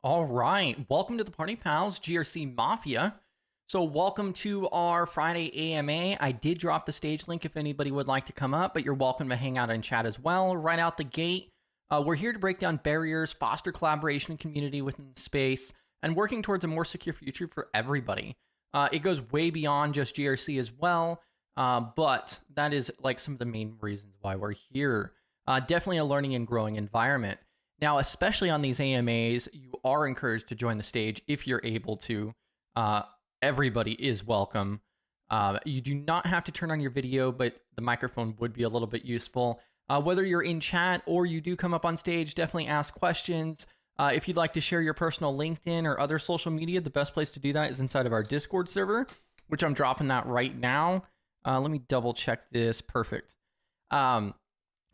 All right, welcome to the Party Pals GRC Mafia. So welcome to our Friday AMA. I did drop the stage link if anybody would like to come up, but you're welcome to hang out in chat as well. Right out the gate, we're here to break down barriers, foster collaboration and community within the space, and working towards a more secure future for everybody. It goes way beyond just GRC as well, but that is like some of the main reasons why we're here. Definitely a learning and growing environment. Now, especially on these AMAs, you are encouraged to join the stage if you're able to. Everybody is welcome. You do not have to turn on your video, but the microphone would be a little bit useful. Whether you're in chat or you do come up on stage, definitely ask questions. If you'd like to share your personal LinkedIn or other social media, the best place to do that is inside of our Discord server, which I'm dropping that right now. Let me double check this. Perfect.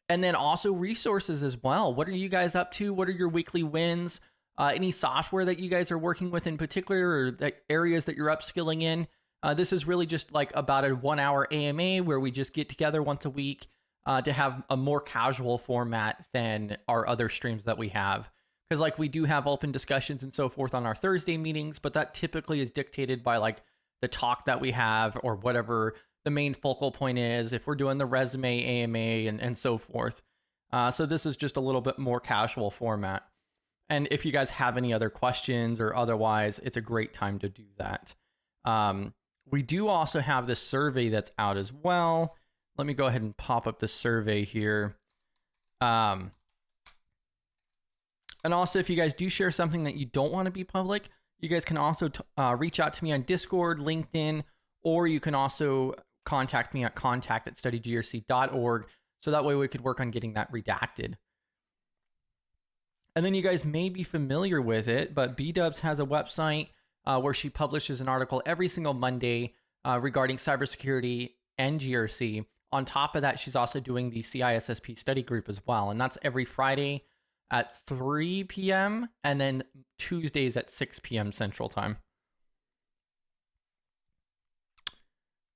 And then also resources as well. What are you guys up to? What are your weekly wins? Any software that you guys are working with in particular, or the areas that you're upskilling in? This is really just like about a 1 hour AMA where we just get together once a week to have a more casual format than our other streams that we have. Because like we do have open discussions and so forth on our Thursday meetings, but that typically is dictated by like the talk that we have or whatever the main focal point is, if we're doing the resume AMA and so forth. So this is just a little bit more casual format. And if you guys have any other questions or otherwise, it's a great time to do that. We do also have this survey that's out as well. Let me go ahead and pop up the survey here. And also, if you guys do share something that you don't want to be public, you guys can also reach out to me on Discord, LinkedIn, or you can also contact me at contact@studygrc.org. So that way we could work on getting that redacted. And then you guys may be familiar with it, but B-Dubs has a website where she publishes an article every single Monday regarding cybersecurity and GRC. On top of that, she's also doing the CISSP study group as well. And that's every Friday at 3 p.m. and then Tuesdays at 6 p.m. Central Time.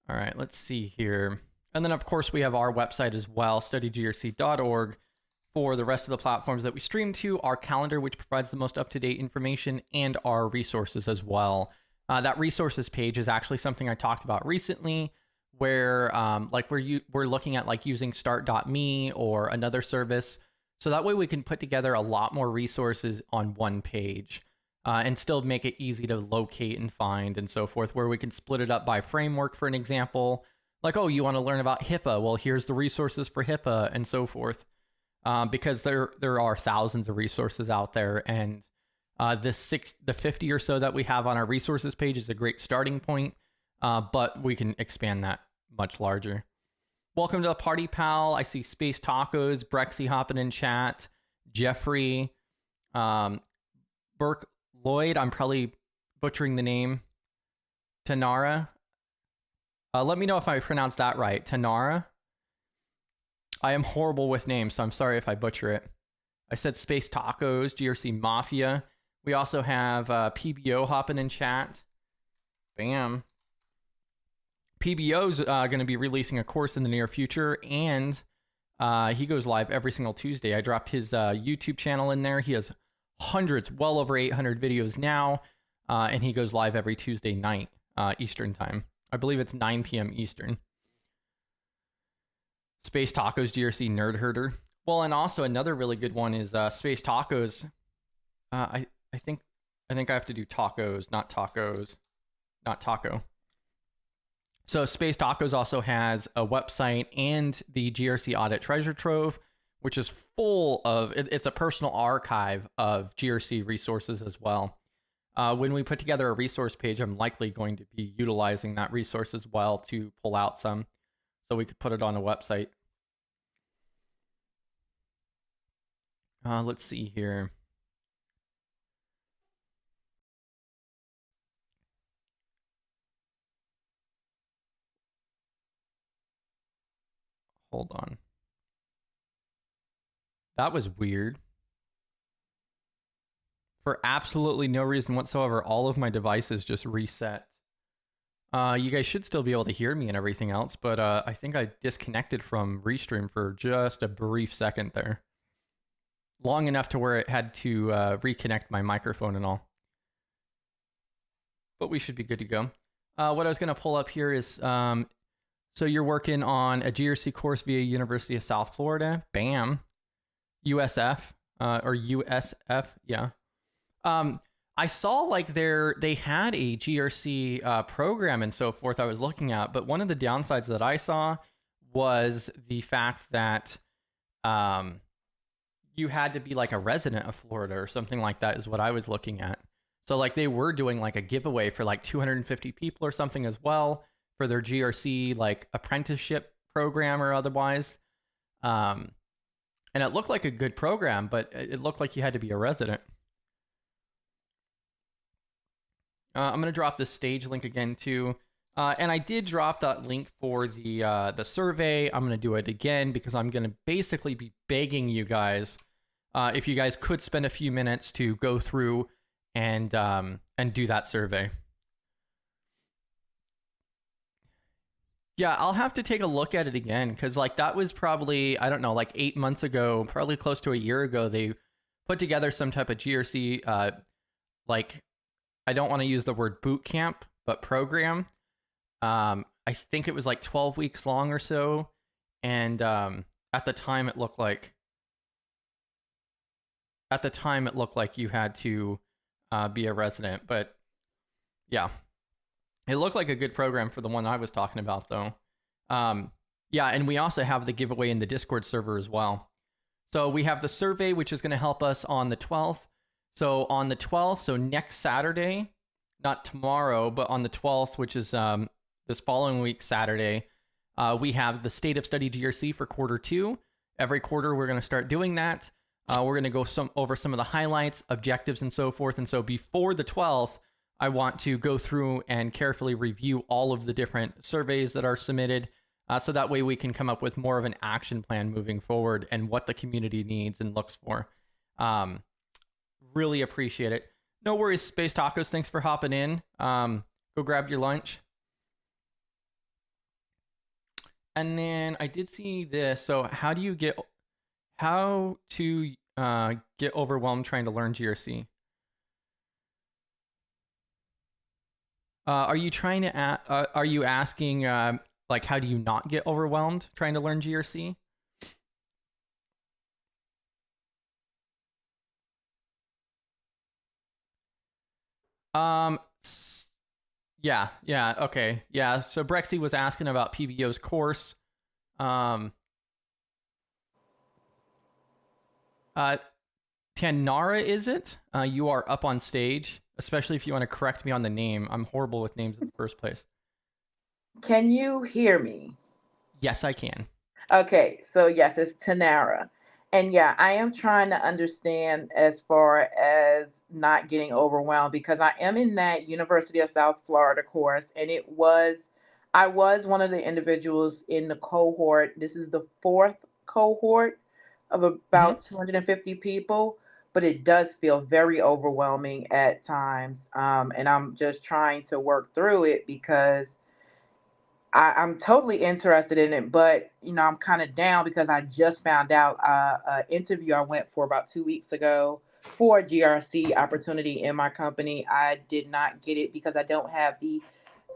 All right, let's see here. And then, of course, we have our website as well, studygrc.org, for the rest of the platforms that we stream to, our calendar, which provides the most up-to-date information, and our resources as well. That resources page is actually something I talked about recently, where like we're looking at like using start.me or another service. So that way we can put together a lot more resources on one page. And still make it easy to locate and find and so forth, where we can split it up by framework, for an example. Like, oh, you want to learn about HIPAA? Well, here's the resources for HIPAA and so forth. Because there are thousands of resources out there. And the 50 or so that we have on our resources page is a great starting point. But we can expand that much larger. Welcome to the Party Pal. I see Space Tacos, Brexy hopping in chat, Jeffrey, Burke, Lloyd, I'm probably butchering the name. Tanara. Let me know if I pronounced that right. Tanara. I am horrible with names, so I'm sorry if I butcher it. I said Space Tacos, GRC Mafia. We also have PBO hopping in chat. Bam. PBO's going to be releasing a course in the near future, and he goes live every single Tuesday. I dropped his YouTube channel in there. He has hundreds, well over 800 videos now, and he goes live every Tuesday night Eastern time. I believe it's 9 p.m. Eastern. Space Tacos, GRC Nerd Herder. Well, and also another really good one is Space Tacos. I think I have to do tacos, not tacos, not taco. So Space Tacos also has a website and the GRC Audit Treasure Trove, which is full of, it's a personal archive of GRC resources as well. When we put together a resource page, I'm likely going to be utilizing that resource as well to pull out some, so we could put it on a website. Let's see here. Hold on. That was weird. For absolutely no reason whatsoever, all of my devices just reset. You guys should still be able to hear me and everything else, but I think I disconnected from Restream for just a brief second there. long enough to where it had to reconnect my microphone and all. But we should be good to go. What I was going to pull up here is, so you're working on a GRC course via University of South Florida. Bam. USF, or USF, yeah. I saw like they had a GRC program and so forth I was looking at, but one of the downsides that I saw was the fact that you had to be like a resident of Florida or something like that is what I was looking at. So like they were doing like a giveaway for like 250 people or something as well for their GRC like apprenticeship program or otherwise. And it looked like a good program, but it looked like you had to be a resident. I'm going to drop the stage link again too. And I did drop that link for the survey. I'm going to do it again because I'm going to basically be begging you guys if you guys could spend a few minutes to go through and do that survey. Yeah, I'll have to take a look at it again because like that was probably, I don't know, like 8 months ago, probably close to a year ago. They put together some type of GRC, like, I don't want to use the word boot camp, but program. I think it was like 12 weeks long or so. And at the time it looked like you had to be a resident, but yeah, it looked like a good program for the one I was talking about though. Yeah, and we also have the giveaway in the Discord server as well. So we have the survey, which is going to help us on the 12th. So on the 12th, so next Saturday, not tomorrow, but on the 12th, which is this following week, Saturday, we have the State of Study GRC for quarter 2. Every quarter, we're going to start doing that. We're going to go over some of the highlights, objectives, and so forth. And so before the 12th, I want to go through and carefully review all of the different surveys that are submitted. So that way we can come up with more of an action plan moving forward and what the community needs and looks for. Really appreciate it. No worries, Space Tacos. Thanks for hopping in. Go grab your lunch. And then I did see this. So how to get overwhelmed trying to learn GRC? Are you trying to are you asking like how do you not get overwhelmed trying to learn GRC? Yeah, okay. Yeah, so Brexy was asking about PBO's course. Tanara, is it? You are up on stage, especially if you want to correct me on the name. I'm horrible with names in the first place. Can you hear me? Yes, I can. Okay, so yes, it's Tanara. And yeah, I am trying to understand as far as not getting overwhelmed because I am in that University of South Florida course, and I was one of the individuals in the cohort. This is the fourth cohort of about 250 people, but it does feel very overwhelming at times. And I'm just trying to work through it because I'm totally interested in it, but I'm kind of down because I just found out an interview I went for about 2 weeks ago for a GRC opportunity in my company. I did not get it because I don't have the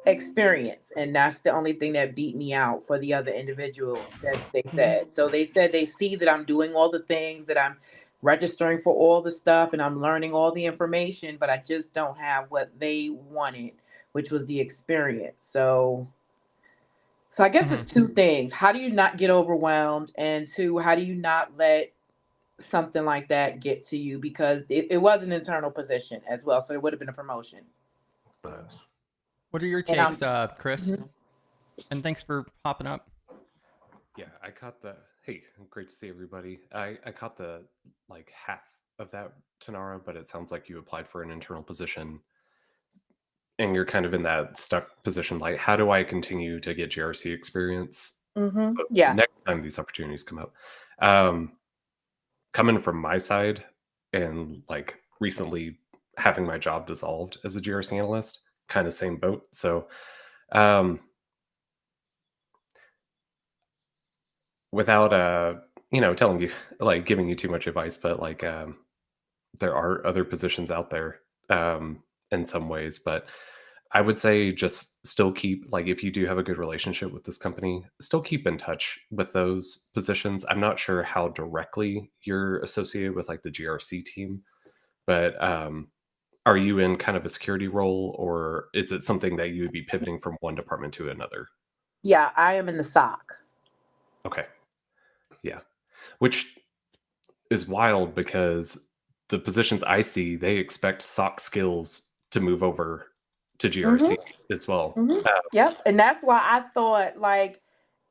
experience, and that's the only thing that beat me out for the other individual that they said. So they said they see that I'm doing all the things, that I'm registering for all the stuff, and I'm learning all the information, but I just don't have what they wanted, which was the experience. So I guess it's two things. How do you not get overwhelmed? And two, how do you not let something like that get to you? Because it was an internal position as well. So it would have been a promotion. What are your And I'm takes, Chris? And thanks for popping up. Yeah, I caught the, hey, great to see everybody. I caught the like half of that, Tanara, but it sounds like you applied for an internal position and you're kind of in that stuck position. Like, how do I continue to get GRC experience? So yeah. next time these opportunities come up, coming from my side and like recently having my job dissolved as a GRC analyst, kind of same boat. So without telling you, like giving you too much advice, but like there are other positions out there in some ways, but I would say just still keep, like, if you do have a good relationship with this company, still keep in touch with those positions. I'm not sure how directly you're associated with like the GRC team, but are you in kind of a security role, or is it something that you would be pivoting from one department to another? Yeah, I am in the SOC. Okay. Yeah. Which is wild because the positions I see, they expect SOC skills to move over to GRC Mm-hmm. as well. Mm-hmm. Yep. And that's why I thought like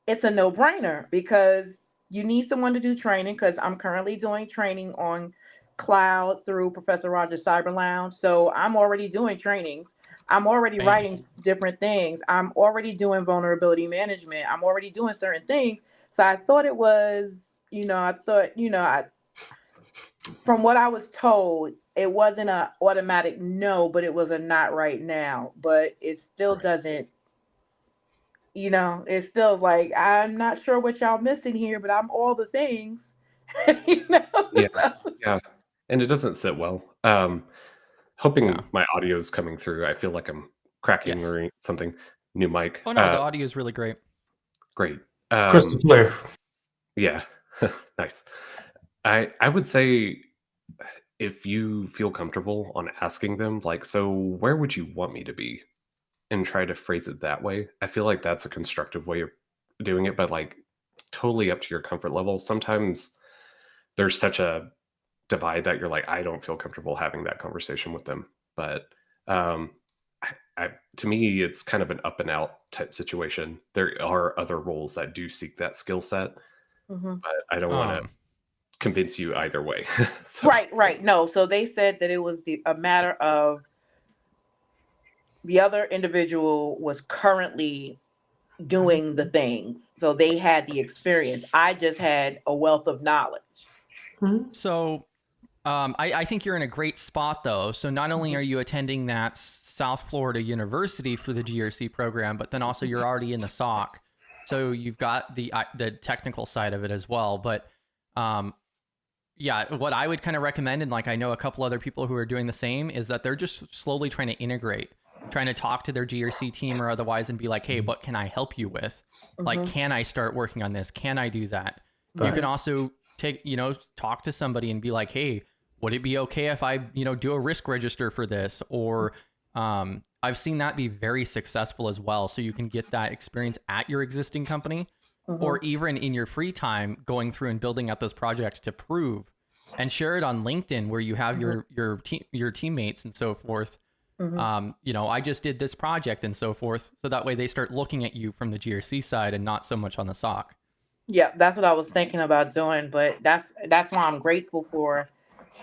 it's a no-brainer because you need someone to do training because I'm currently doing training on cloud through Professor Rogers Cyber Lounge. So I'm already doing trainings. I'm already Right. writing different things. I'm already doing vulnerability management. I'm already doing certain things. So I thought it was, I thought, from what I was told, it wasn't a automatic no, but it was a not right now. But it still Right. doesn't, it's still like I'm not sure what y'all missing here, but I'm all the things. you know. Yeah. So, Yeah. And it doesn't sit well. Yeah. Hoping my audio is coming through. I feel like I'm cracking Yes. or something. New mic. Oh no, the audio is really great. Great. Crystal clear. Yeah. Nice. I would say if you feel comfortable on asking them, like, so where would you want me to be? And try to phrase it that way. I feel like that's a constructive way of doing it, but like totally up to your comfort level. Sometimes there's such a divide that you're like, I don't feel comfortable having that conversation with them. But um, to me, it's kind of an up and out type situation. There are other roles that do seek that skill set, mhm. but I don't want to Um, convince you either way. So Right. No, so they said that it was a matter of the other individual was currently doing the things, so they had the experience. I just had a wealth of knowledge. so I think you're in a great spot though. So not only are you attending that South Florida University for the GRC program, but then also you're already in the SOC. So you've got the technical side of it as well. But yeah, what I would kind of recommend, and like I know a couple other people who are doing the same, is that they're just slowly trying to integrate, trying to talk to their GRC team or otherwise and be like, hey, what can I help you with? Like, Mhm. can I start working on this? Can I do that? You Right. can also talk to somebody and be like, hey, would it be okay if I, do a risk register for this? Or I've seen that be very successful as well. So you can get that experience at your existing company or Mhm. even in your free time going through and building out those projects to prove and share it on LinkedIn where you have Mhm. your teammates and so forth. Mhm. I just did this project and so forth. So that way they start looking at you from the GRC side and not so much on the SOC. Yeah, that's what I was thinking about doing, but that's why I'm grateful for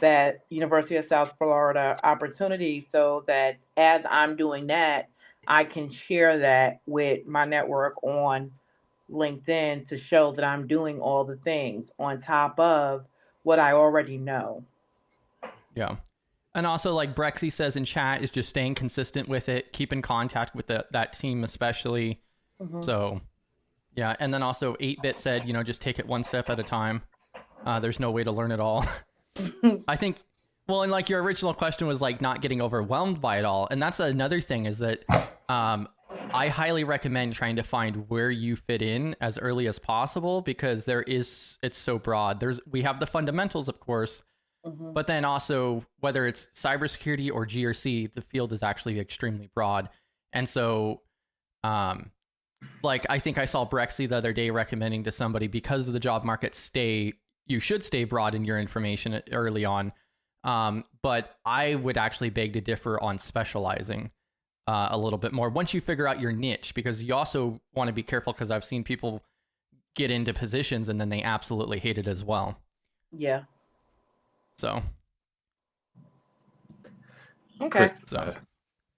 that University of South Florida opportunity so that as I'm doing that, I can share that with my network on LinkedIn to show that I'm doing all the things on top of what I already know. Yeah. And also, like Brexy says in chat, is just staying consistent with it, keep in contact with that team, especially. Mhm. So, yeah. And then also, 8-Bit said, just take it one step at a time. There's no way to learn it all. I think, well, and like your original question was like not getting overwhelmed by it all. And that's another thing is that I highly recommend trying to find where you fit in as early as possible because it's so broad. We have the fundamentals, of course, Mhm. but then also whether it's cybersecurity or GRC, the field is actually extremely broad. And so, like I think I saw Brexy the other day recommending to somebody because of the job market, you should stay broad in your information early on. But I would actually beg to differ on specializing a little bit more once you figure out your niche, because you also want to be careful because I've seen people get into positions and then they absolutely hate it as well. Yeah. So, Okay. Chris, so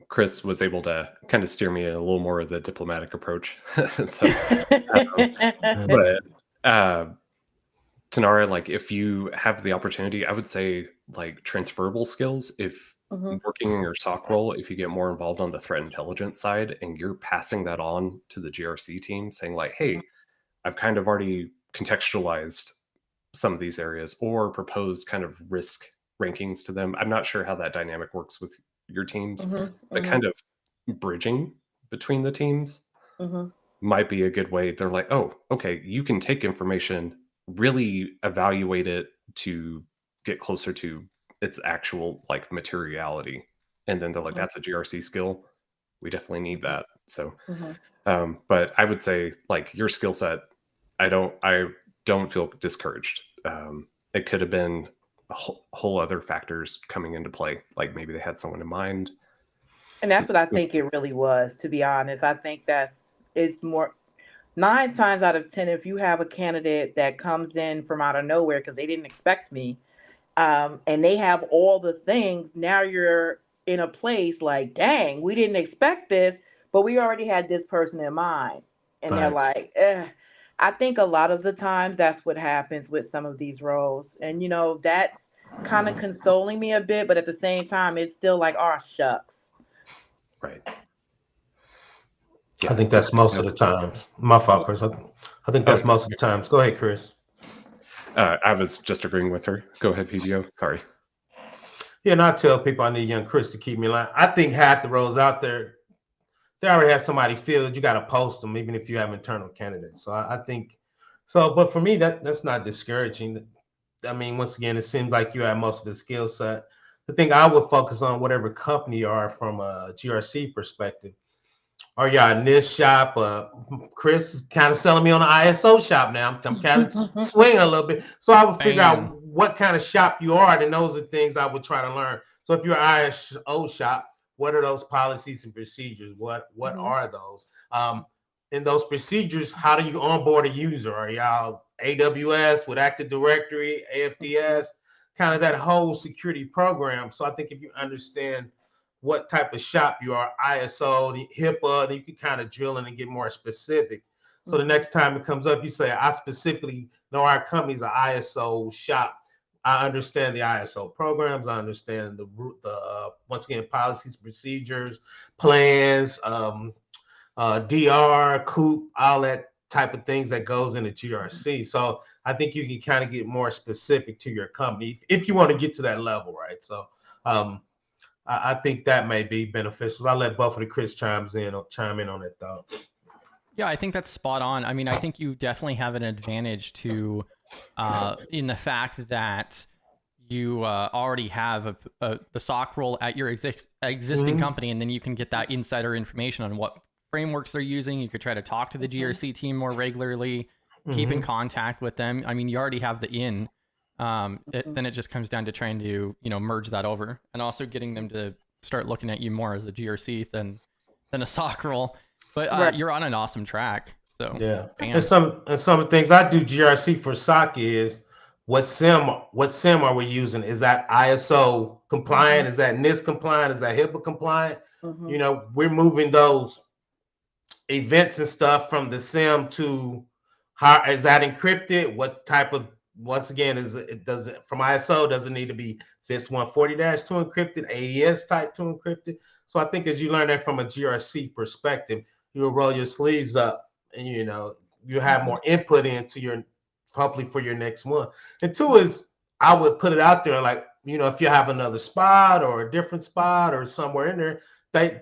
Chris was able to kind of steer me in a little more of the diplomatic approach. So, um, but Tanara, like if you have the opportunity, I would say like transferable skills. If Mhm. working in your SOC role, if you get more involved on the threat intelligence side and you're passing that on to the GRC team, saying like, Mhm. "Hey, I've kind of already contextualized some of these areas or propose kind of risk rankings to them. I'm not sure how that dynamic works with your teams, but kind of bridging between the teams might be a good way. They're like, oh, okay, you can take information, really evaluate it to get closer to its actual like materiality. And then they're like, that's a GRC skill. We definitely need that. So, but I would say like your skill set, I don't feel discouraged. It could have been a whole other factors coming into play. Like maybe they had someone in mind. And that's what I think it really was, to be honest. I think it's more 9 times out of 10, if you have a candidate that comes in from out of nowhere because they didn't expect me, and they have all the things, now you're in a place like, dang, we didn't expect this, but we already had this person in mind. And they're like, I think a lot of the times that's what happens with some of these roles. And, that's kind of consoling me a bit, but at the same time, it's still like, oh, shucks. Right. I think that's most of the times. My fault, Chris. I think that's most of the times. Go ahead, Chris. I was just agreeing with her. Go ahead, PBO. Sorry. Yeah, and I tell people I need young Chris to keep me in line. I think half the roles out there, they already have somebody filled. You got to post them, even if you have internal candidates. So I think so. But for me, that's not discouraging. I mean, once again, it seems like you have most of the skill set. The thing I would focus on, whatever company you are from a GRC perspective. Are y'all a NIST shop? Chris is kind of selling me on the ISO shop now. I'm kind of swinging a little bit. So I would figure out what kind of shop you are, and those are things I would try to learn. So if you're an ISO shop, what are those policies and procedures? What are those? In those procedures, how do you onboard a user? Are y'all AWS with Active Directory, AFDS, kind of that whole security program? So I think if you understand what type of shop you are, ISO, the HIPAA, then you can kind of drill in and get more specific. So the next time it comes up, you say, I specifically know our company's an ISO shop. I understand the ISO programs. I understand the once again, policies, procedures, plans, DR, COOP, all that type of things that goes into GRC. So I think you can kind of get more specific to your company if you want to get to that level, right? So I think that may be beneficial. I'll let both of the Chris chime in on it though. Yeah, I think that's spot on. I mean, I think you definitely have an advantage to in the fact that you already have the SOC role at your existing company, and then you can get that insider information on what frameworks they're using. You could try to talk to the GRC team more regularly, keep in contact with them. I mean, you already have the in. Then it just comes down to trying to merge that over, and also getting them to start looking at you more as a GRC than a SOC role. But you're on an awesome track. So yeah, and some of the things I do GRC for SOC is what SIM are we using? Is that ISO compliant? Is that NIST compliant? Is that HIPAA compliant? We're moving those events and stuff from the SIM to how is that encrypted? What type of once again does it from ISO, does it need to be FIPS 140-2 encrypted, AES type 2 encrypted? So I think as you learn that from a GRC perspective, you'll roll your sleeves up and you have more input into your hopefully for your next one. And two is I would put it out there like, if you have another spot or a different spot or somewhere in there,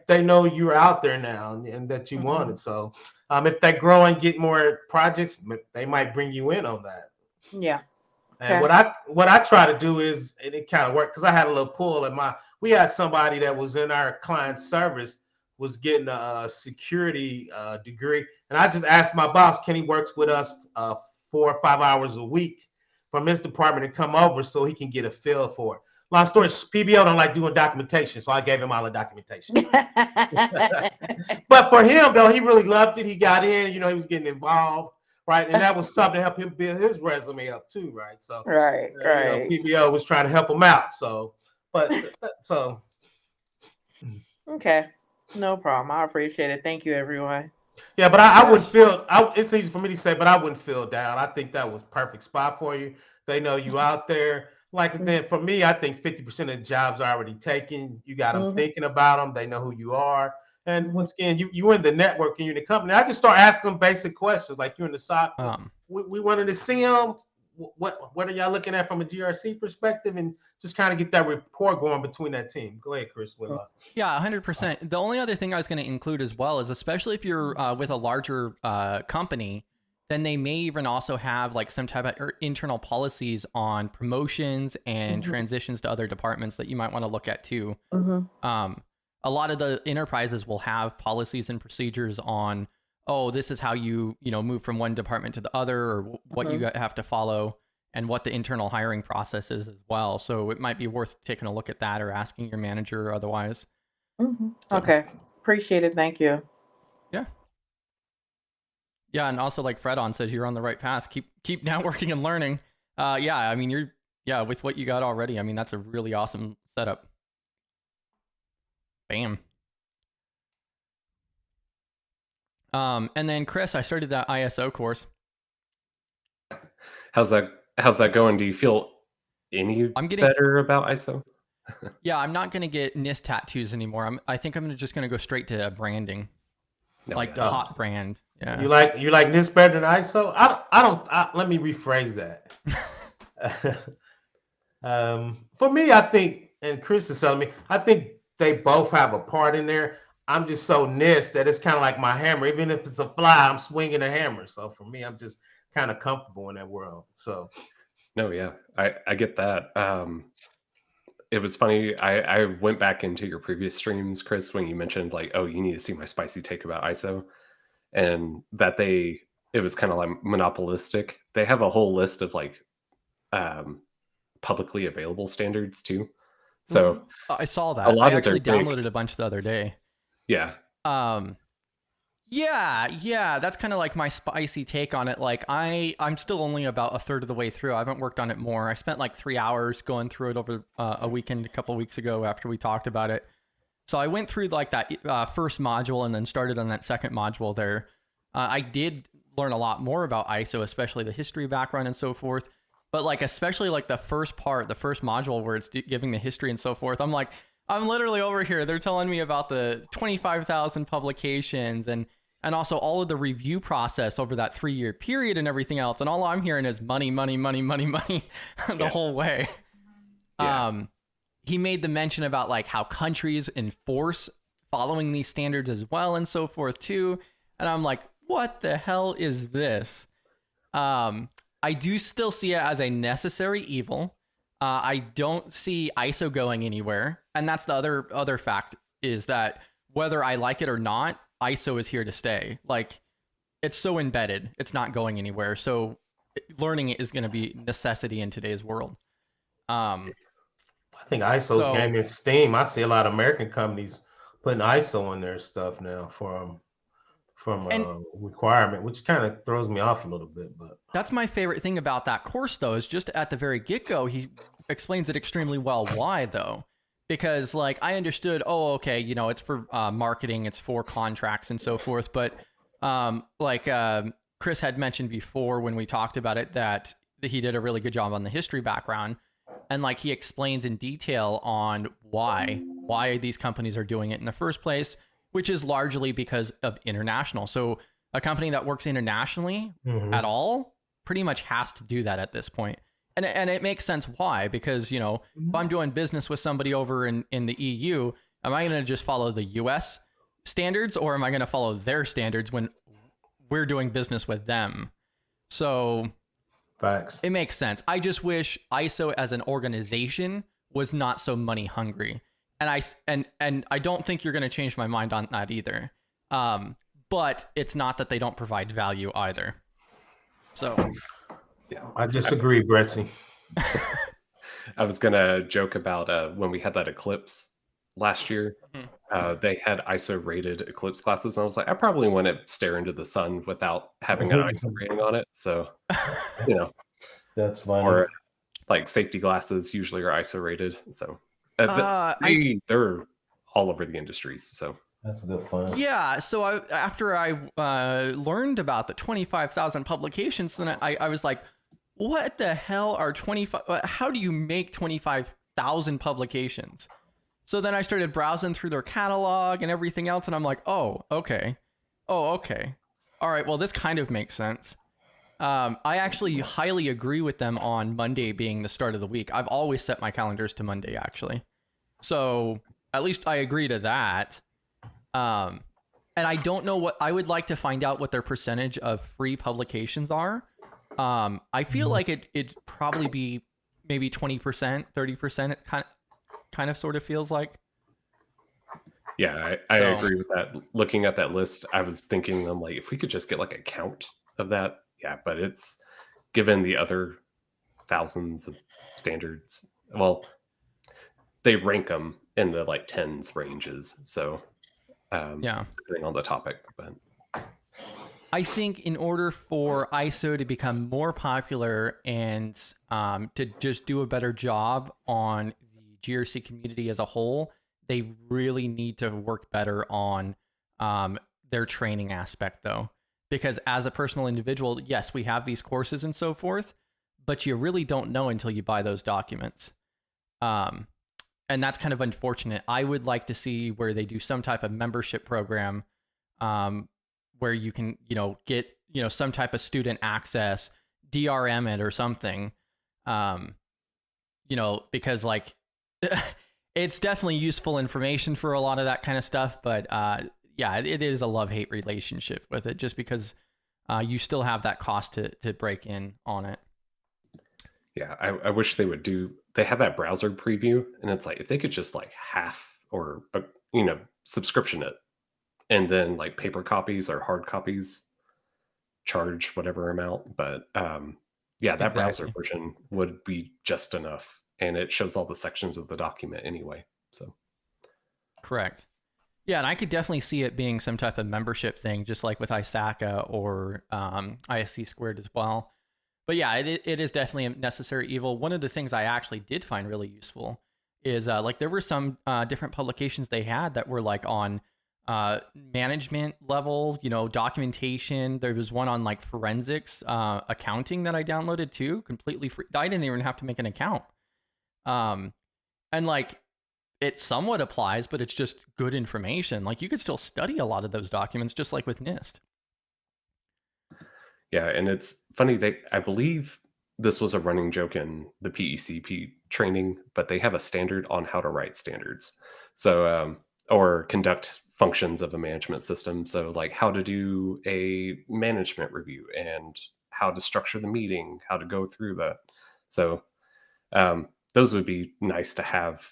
they know you're out there now and that you want it. So if they grow and get more projects, they might bring you in on that. Yeah. And what I try to do is, and it kind of worked because I had a little pull we had somebody that was in our client service was getting a security degree. And I just asked my boss, can he work with us 4 or 5 hours a week from his department to come over so he can get a feel for it. Long story, PBO don't like doing documentation, so I gave him all the documentation. But for him, though, he really loved it. He got in, he was getting involved, right? And that was something to help him build his resume up too, right? So right. PBO was trying to help him out. So, okay, no problem. I appreciate it. Thank you, everyone. Yeah, but I wouldn't feel. It's easy for me to say, but I wouldn't feel down. I think that was perfect spot for you. They know you out there. Like then for me, I think 50% of the jobs are already taken. You got them thinking about them. They know who you are. And once again, you in the network and you're in the company. I just start asking them basic questions like you're in the SOC. We wanted to see them. what are y'all looking at from a GRC perspective, and just kind of get that rapport going between that team. Go ahead, Chris. Yeah, 100%. The only other thing I was going to include as well is, especially if you're with a larger company, then they may even also have like some type of internal policies on promotions and transitions to other departments that you might want to look at too. A lot of the enterprises will have policies and procedures on, oh, this is how you move from one department to the other, or what you have to follow, and what the internal hiring process is as well. So it might be worth taking a look at that, or asking your manager or otherwise. So, Okay. Appreciate it. Thank you. yeah. Yeah, and also like Fred on says, you're on the right path. Keep networking and learning. Yeah, I mean with what you got already, I mean that's a really awesome setup. Bam. And then Chris, I started that ISO course. How's that going? Do you feel any better about ISO? Yeah, I'm not gonna get NIST tattoos anymore. I think I'm just gonna go straight to branding, hot brand. Yeah. You like NIST better than ISO? I don't. Let me rephrase that. For me, I think, and Chris is telling me, I think they both have a part in there. I'm just so NIST that it's kind of like my hammer. Even if it's a fly, I'm swinging a hammer. So for me, I'm just kind of comfortable in that world. So. No, yeah, I get that. It was funny. I went back into your previous streams, Chris, when you mentioned like, oh, you need to see my spicy take about ISO, and that it was kind of like monopolistic. They have a whole list of like publicly available standards too. So I saw that. I actually downloaded a bunch the other day. Yeah. Yeah, that's kind of like my spicy take on it. Like I'm still only about a third of the way through. I haven't worked on it more. I spent like 3 hours going through it over a weekend a couple weeks ago after we talked about it. So I went through like that first module and then started on that second module there. I did learn a lot more about ISO, especially the history background and so forth. But like, especially like the first part, the first module where it's giving the history and so forth, I'm literally over here. They're telling me about the 25,000 publications and also all of the review process over that 3-year period and everything else. And all I'm hearing is money, money, money, money, money the whole way. Yeah. He made the mention about like how countries enforce following these standards as well and so forth too. And I'm like, what the hell is this? I do still see it as a necessary evil. I don't see ISO going anywhere. And that's the other fact, is that whether I like it or not, ISO is here to stay. Like, it's so embedded, it's not going anywhere. So learning it is going to be necessity in today's world. I think ISO's gaining steam. I see a lot of American companies putting ISO on their stuff now from requirement, which kind of throws me off a little bit. But that's my favorite thing about that course, though, is just at the very get-go, he explains it extremely well. Why, though? Because like I understood, okay, it's for marketing, it's for contracts and so forth. But Chris had mentioned before when we talked about it that he did a really good job on the history background, and like he explains in detail on why these companies are doing it in the first place, which is largely because of international. So a company that works internationally at all pretty much has to do that at this point. And it makes sense why, because, if I'm doing business with somebody over in the EU, am I going to just follow the US standards, or am I going to follow their standards when we're doing business with them? So facts. It makes sense. I just wish ISO as an organization was not so money hungry. And I don't think you're going to change my mind on that either. But it's not that they don't provide value either. So yeah, I disagree, Bretzy. I was gonna joke about when we had that eclipse last year. They had ISO rated eclipse classes, and I was like, I probably want to stare into the sun without having an ISO rating on it. So, that's funny. Or like safety glasses usually are ISO rated. So they're all over the industries. So that's a good point. Yeah. So after I learned about the 25,000 publications, then I was like, what the hell are 25? How do you make 25,000 publications? So then I started browsing through their catalog and everything else, and I'm like, oh, okay. All right, well, this kind of makes sense. I actually highly agree with them on Monday being the start of the week. I've always set my calendars to Monday, actually. So at least I agree to that. And I don't know what I would like to find out what their percentage of free publications are. I feel like it'd probably be maybe 20%, 30%. It kind of sort of feels like. Yeah, I So- agree with that. Looking at that list, I was thinking, I'm like, if we could just get like a count of that, yeah. But it's given the other thousands of standards. Well, they rank them in the like tens ranges. So Yeah. depending on the topic, but I think in order for ISO to become more popular and to just do a better job on the GRC community as a whole, they really need to work better on their training aspect, though. Because as a personal individual, yes, we have these courses and so forth, but you really don't know until you buy those documents. And that's kind of unfortunate. I would like to see where they do some type of membership program where you can, get, some type of student access, DRM it or something, because like it's definitely useful information for a lot of that kind of stuff. But yeah, it is a love-hate relationship with it just because you still have that cost to break in on it. yeah, I wish they would they have that browser preview, and it's like, if they could just like half or, subscription it, and then like paper copies or hard copies charge whatever amount. But yeah, that browser Exactly. version would be just enough, and it shows all the sections of the document anyway. So Correct. Yeah, and I could definitely see it being some type of membership thing, just like with ISACA or ISC squared as well. But yeah, it is definitely a necessary evil. One of the things I actually did find really useful is like there were some different publications they had that were like on management levels, documentation. There was one on like forensics, accounting that I downloaded too, completely free. I didn't even have to make an account. And like it somewhat applies, but it's just good information. Like you could still study a lot of those documents, just like with NIST. yeah, and it's funny, I believe this was a running joke in the PECP training, but they have a standard on how to write standards. So or conduct functions of a management system. So like how to do a management review and how to structure the meeting, how to go through that. So those would be nice to have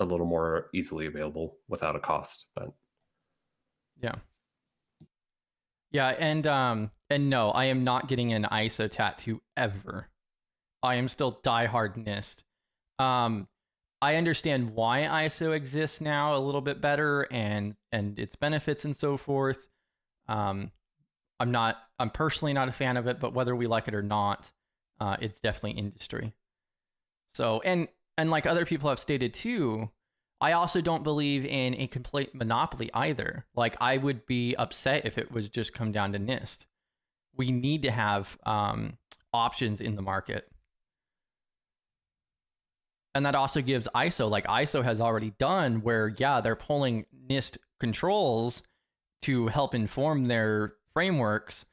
a little more easily available without a cost. But Yeah. Yeah, and no, I am not getting an ISO tattoo ever. I am still diehard NIST. I understand why ISO exists now a little bit better and its benefits and so forth. I'm personally not a fan of it, but whether we like it or not, it's definitely industry. So and like other people have stated too, I also don't believe in a complete monopoly either. Like I would be upset if it was just come down to NIST. We need to have options in the market. And that also gives ISO, like ISO has already done where, yeah, they're pulling NIST controls to help inform their frameworks,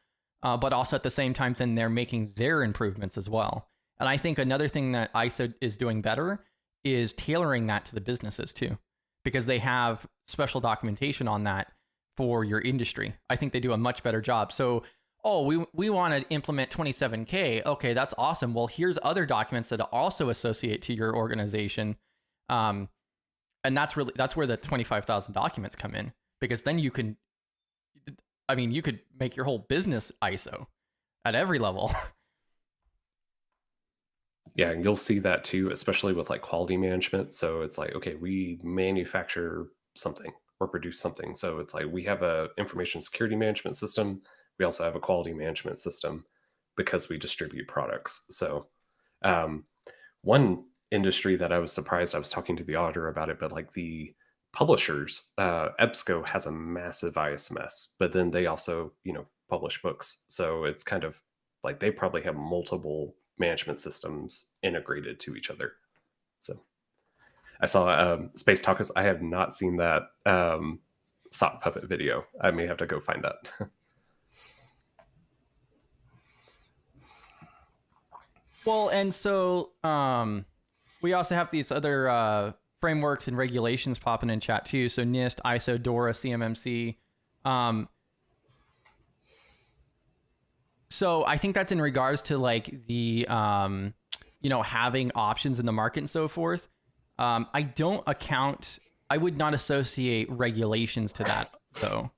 but also at the same time, then they're making their improvements as well. And I think another thing that ISO is doing better is tailoring that to the businesses too, because they have special documentation on that for your industry. I think they do a much better job. So, we want to implement 27K. Okay, that's awesome. Well, here's other documents that also associate to your organization. And that's where the 25,000 documents come in, because then you could make your whole business ISO at every level. yeah, and you'll see that too, especially with like quality management. So it's like, okay, we manufacture something or produce something. So it's like we have a information security management system. We also have a quality management system because we distribute products. So one industry that I was surprised, I was talking to the auditor about it, but like the publishers, EBSCO has a massive ISMS, but then they also, publish books. So it's kind of like they probably have multiple management systems integrated to each other. So I saw Space Tacos. I have not seen that sock puppet video. I may have to go find that. Well, and so we also have these other frameworks and regulations popping in chat too. So NIST, ISO, DORA, CMMC. So I think that's in regards to like the having options in the market and so forth. I would not associate regulations to that though.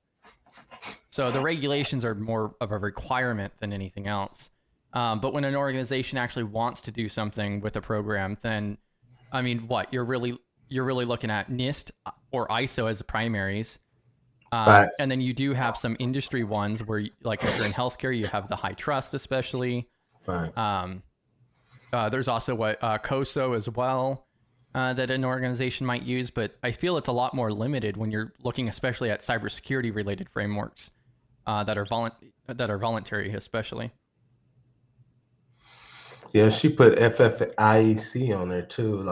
So the regulations are more of a requirement than anything else. But when an organization actually wants to do something with a program, then I mean, what you're really looking at NIST or ISO as the primaries. And then you do have some industry ones where, like, if you're in healthcare, you have the high trust, especially. There's also what COSO as well that an organization might use, but I feel it's a lot more limited when you're looking, especially at cybersecurity related frameworks that are voluntary, especially. Yeah, she put FFIEC on there too.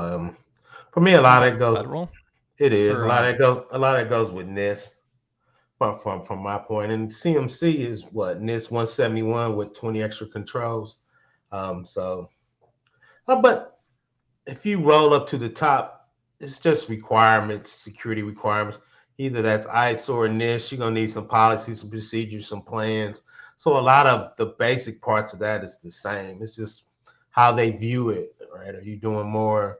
For me, a lot of it goes. Federal? It is Or, a lot of it goes. A lot of it goes with NIST. From my point, and CMC is what NIST 171 with 20 extra controls. But if you roll up to the top, it's just requirements, security requirements. Either that's ISO or NIST. You're gonna need some policies, some procedures, some plans. So a lot of the basic parts of that is the same. It's just how they view it, right? Are you doing more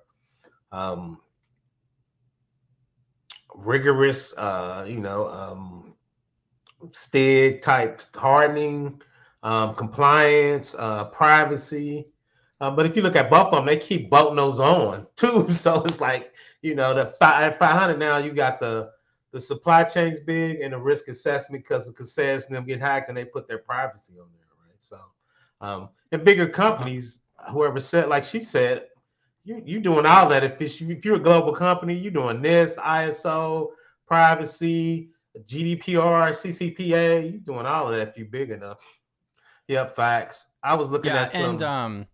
rigorous, STIG type hardening, compliance, privacy? But if you look at both of them, they keep bolting those on too. So it's like, the 500 now, you got the supply chain's big and the risk assessment because of Cassez and them get hacked and they put their privacy on there, right? So, and bigger companies, whoever said, like she said, you doing all that. If you're a global company, you're doing NIST, ISO, privacy, GDPR, CCPA, you're doing all of that if you're big enough. Yep, facts. I was looking at some.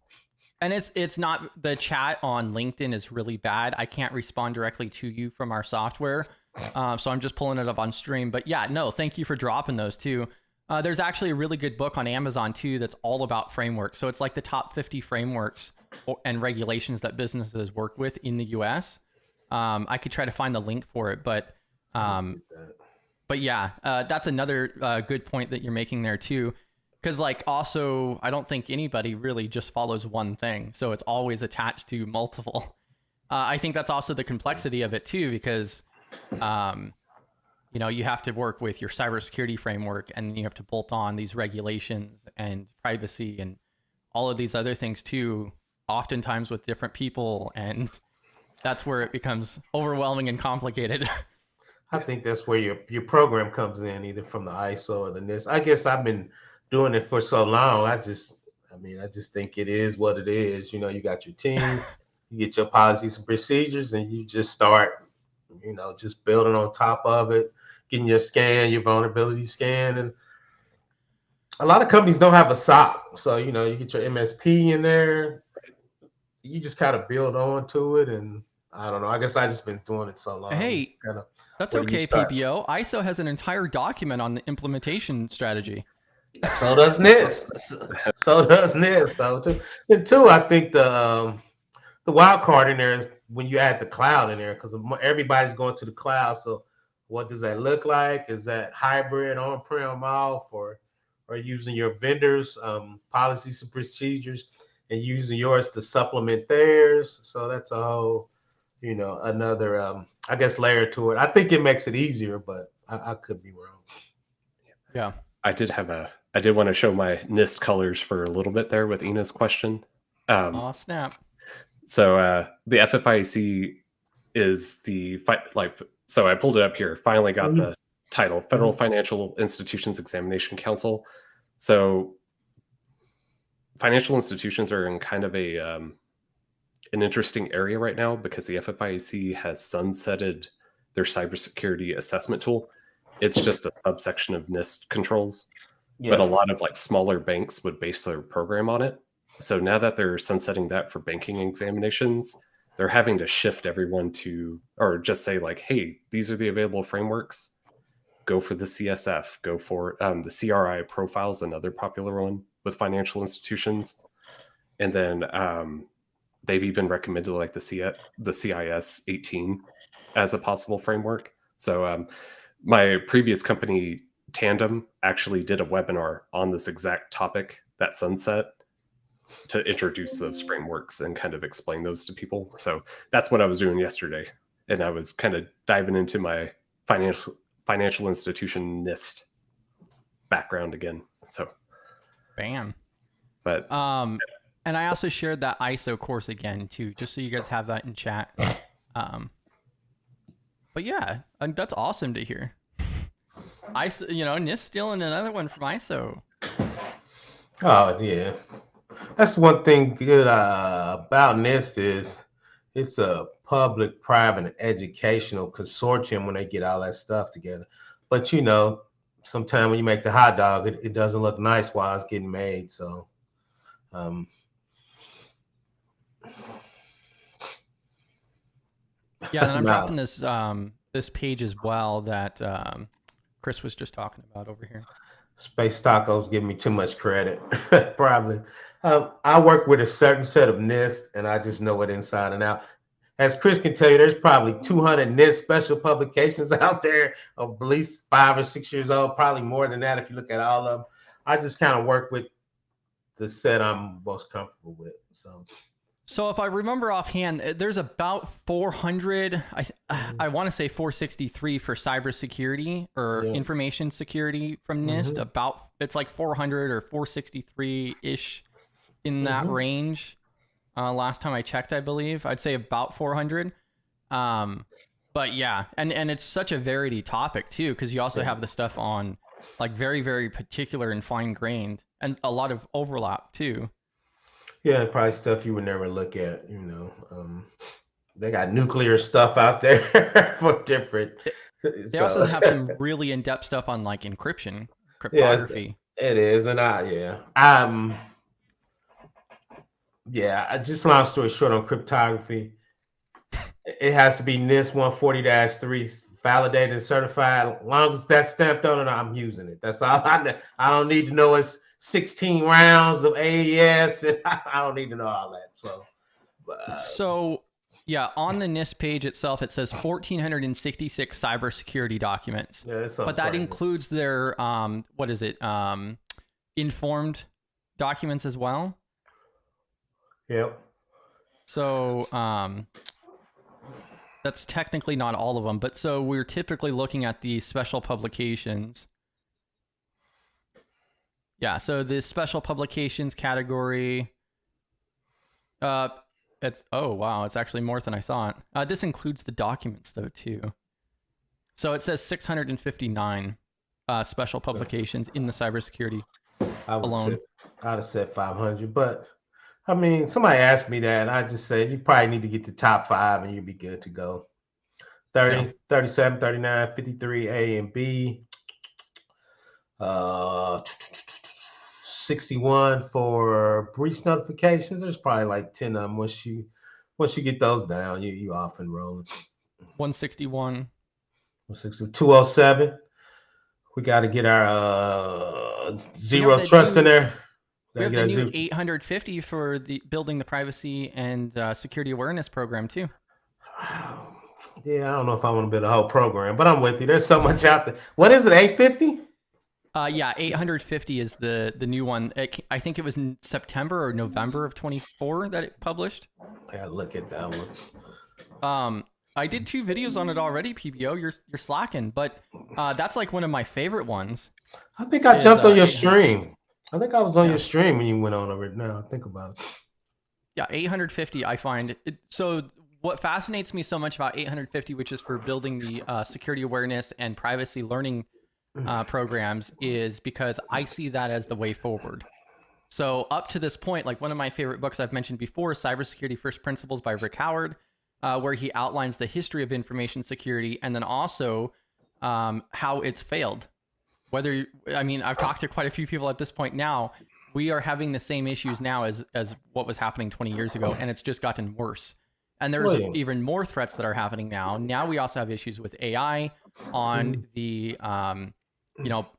And it's not, the chat on LinkedIn is really bad. I can't respond directly to you from our software. So I'm just pulling it up on stream. But yeah, no, thank you for dropping those too. There's actually a really good book on Amazon too that's all about frameworks. So it's like the top 50 frameworks and regulations that businesses work with in the US. I could try to find the link for it, but yeah, that's another good point that you're making there too. Because, like, also, I don't think anybody really just follows one thing. So it's always attached to multiple. I think that's also the complexity of it, too, because, you have to work with your cybersecurity framework and you have to bolt on these regulations and privacy and all of these other things, too, oftentimes with different people. And that's where it becomes overwhelming and complicated. I think that's where your program comes in, either from the ISO or the NIST. I guess I've been doing it for so long. I just think it is what it is. You got your team, you get your policies and procedures, and you just start, just building on top of it, getting your scan, your vulnerability scan. And a lot of companies don't have a SOC. So, you get your MSP in there. You just kind of build on to it. And I don't know. I guess I just been doing it so long. Hey, that's okay, PBO. ISO has an entire document on the implementation strategy. So does NIST. So does NIST. So too, I think the wild card in there is when you add the cloud in there, because everybody's going to the cloud. So what does that look like? Is that hybrid, on-prem, off, or using your vendors' policies and procedures and using yours to supplement theirs? So that's a whole, another, I guess, layer to it. I think it makes it easier, but I could be wrong. Yeah. I did want to show my NIST colors for a little bit there with Ina's question. Oh, snap. So the FFIEC is so I pulled it up here. Finally got the title, Federal Financial Institutions Examination Council. So financial institutions are in kind of an interesting area right now because the FFIEC has sunsetted their cybersecurity assessment tool. It's just a subsection of NIST controls, but a lot of smaller banks would base their program on it. So now that they're sunsetting that for banking examinations, they're having to shift everyone to, or just say hey, these are the available frameworks. Go for the CSF, go for the CRI profiles, another popular one with financial institutions. And then they've even recommended like the CIS 18 as a possible framework. So my previous company, Tandem, actually did a webinar on this exact topic, that sunset, to introduce those frameworks and kind of explain those to people. So that's what I was doing yesterday. And I was kind of diving into my financial institution NIST background again. So Bam. but and I also shared that ISO course again too, just so you guys have that in chat. But yeah, that's awesome to hear. ISO, NIST stealing another one from ISO. Oh yeah, that's one thing good about NIST is it's a public-private and educational consortium when they get all that stuff together. But sometimes when you make the hot dog, it doesn't look nice while it's getting made. So, yeah, and I'm dropping this page as well that Chris was just talking about over here. Space Tacos give me too much credit, probably. I work with a certain set of NIST, and I just know it inside and out. As Chris can tell you, there's probably 200 NIST special publications out there of at least 5 or 6 years old, probably more than that if you look at all of them. I just kind of work with the set I'm most comfortable with. So if I remember offhand, there's about 400, I want to say 463 for cybersecurity or information security from NIST. It's like 400 or 463-ish in that range. Last time I checked, I believe. I'd say about 400. But yeah, and it's such a variety topic too, because you also have the stuff on like very, very particular and fine-grained and a lot of overlap too. Yeah, probably stuff you would never look at, They got nuclear stuff out there for different. They also have some really in-depth stuff on like encryption, cryptography. Yeah, it is, and just long story short on cryptography, it has to be NIST 140-3 validated and certified. As long as that's stamped on it, I'm using it. That's all I know. I don't need to know it's 16 rounds of AES, and I don't need to know all that. So yeah, on the NIST page itself, it says 1,466 cybersecurity documents. Yeah, but that includes their informed documents as well. Yep. So that's technically not all of them, but so we're typically looking at these special publications. Yeah, so the special publications category, it's actually more than I thought. This includes the documents though too. So it says 659 special publications in the cybersecurity alone. I'd have said 500, but I mean, somebody asked me that, and I just said you probably need to get the top 5, and you'll be good to go. 30, 37, 39, 53 A and B. 61 for breach notifications. There's probably like 10 of them. Once you get those down, you off and rolling. 161. 207. We got to get our zero trust in there. We have the new 850 for building the privacy and security awareness program too. Yeah, I don't know if I want to build a whole program, but I'm with you. There's so much out there. What is it? 850? Yeah, 850 is the new one. I think it was in September or November of 24 that it published. I gotta look at that one. I did 2 videos on it already, PBO. You're slacking, but that's like one of my favorite ones. I think I jumped on your stream. I think I was on your stream when you went on over it. Now think about it. Yeah, 850. I find it. So what fascinates me so much about 850, which is for building the security awareness and privacy learning programs, is because I see that as the way forward. So up to this point, like one of my favorite books I've mentioned before, Cybersecurity First Principles by Rick Howard, where he outlines the history of information security and then also how it's failed. I've talked to quite a few people at this point now. We are having the same issues now as what was happening 20 years ago, and it's just gotten worse. And there's even more threats that are happening now. Now we also have issues with AI on the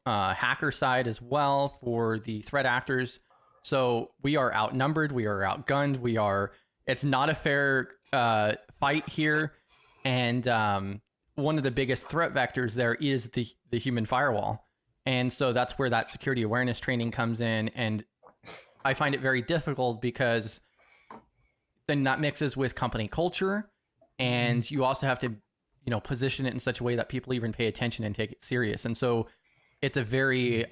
hacker side as well for the threat actors. So we are outnumbered, we are outgunned, it's not a fair fight here. And one of the biggest threat vectors there is the human firewall. And so that's where that security awareness training comes in. And I find it very difficult because then that mixes with company culture, and you also have to, position it in such a way that people even pay attention and take it serious. And so it's a very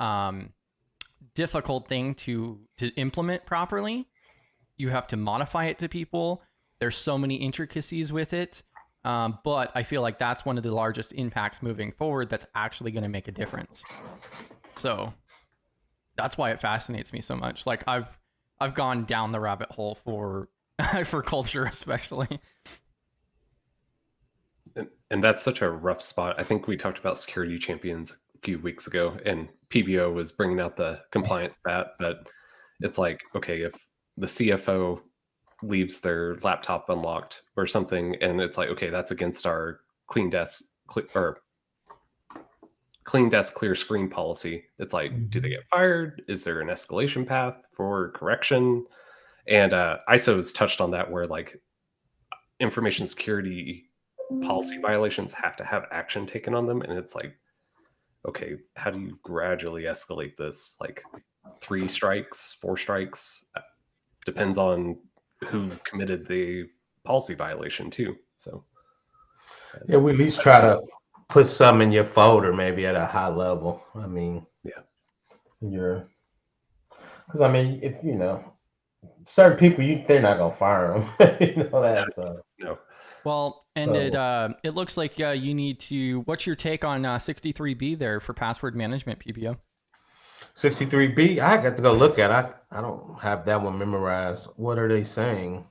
difficult thing to implement properly. You have to modify it to people. There's so many intricacies with it. But I feel like that's one of the largest impacts moving forward that's actually going to make a difference. So that's why it fascinates me so much. Like I've gone down the rabbit hole for for culture, especially. And that's such a rough spot. I think we talked about security champions a few weeks ago, and PBO was bringing out the compliance stat, but it's like, okay, if the CFO leaves their laptop unlocked or something, and it's like, okay, that's against our clean desk clear screen policy. It's like, do they get fired? Is there an escalation path for correction? And ISO's touched on that, where like information security policy violations have to have action taken on them. And it's like, okay, how do you gradually escalate this? Like 3 strikes, 4 strikes, depends on who committed the policy violation too. So yeah, we at least try to put some in your folder, maybe at a high level. I mean, yeah, because I mean, if certain people, they're not gonna fire them. That's no. Well, and it looks like you need to. What's your take on 63B there for password management, PBO? 63B. I got to go look at it. I don't have that one memorized. What are they saying?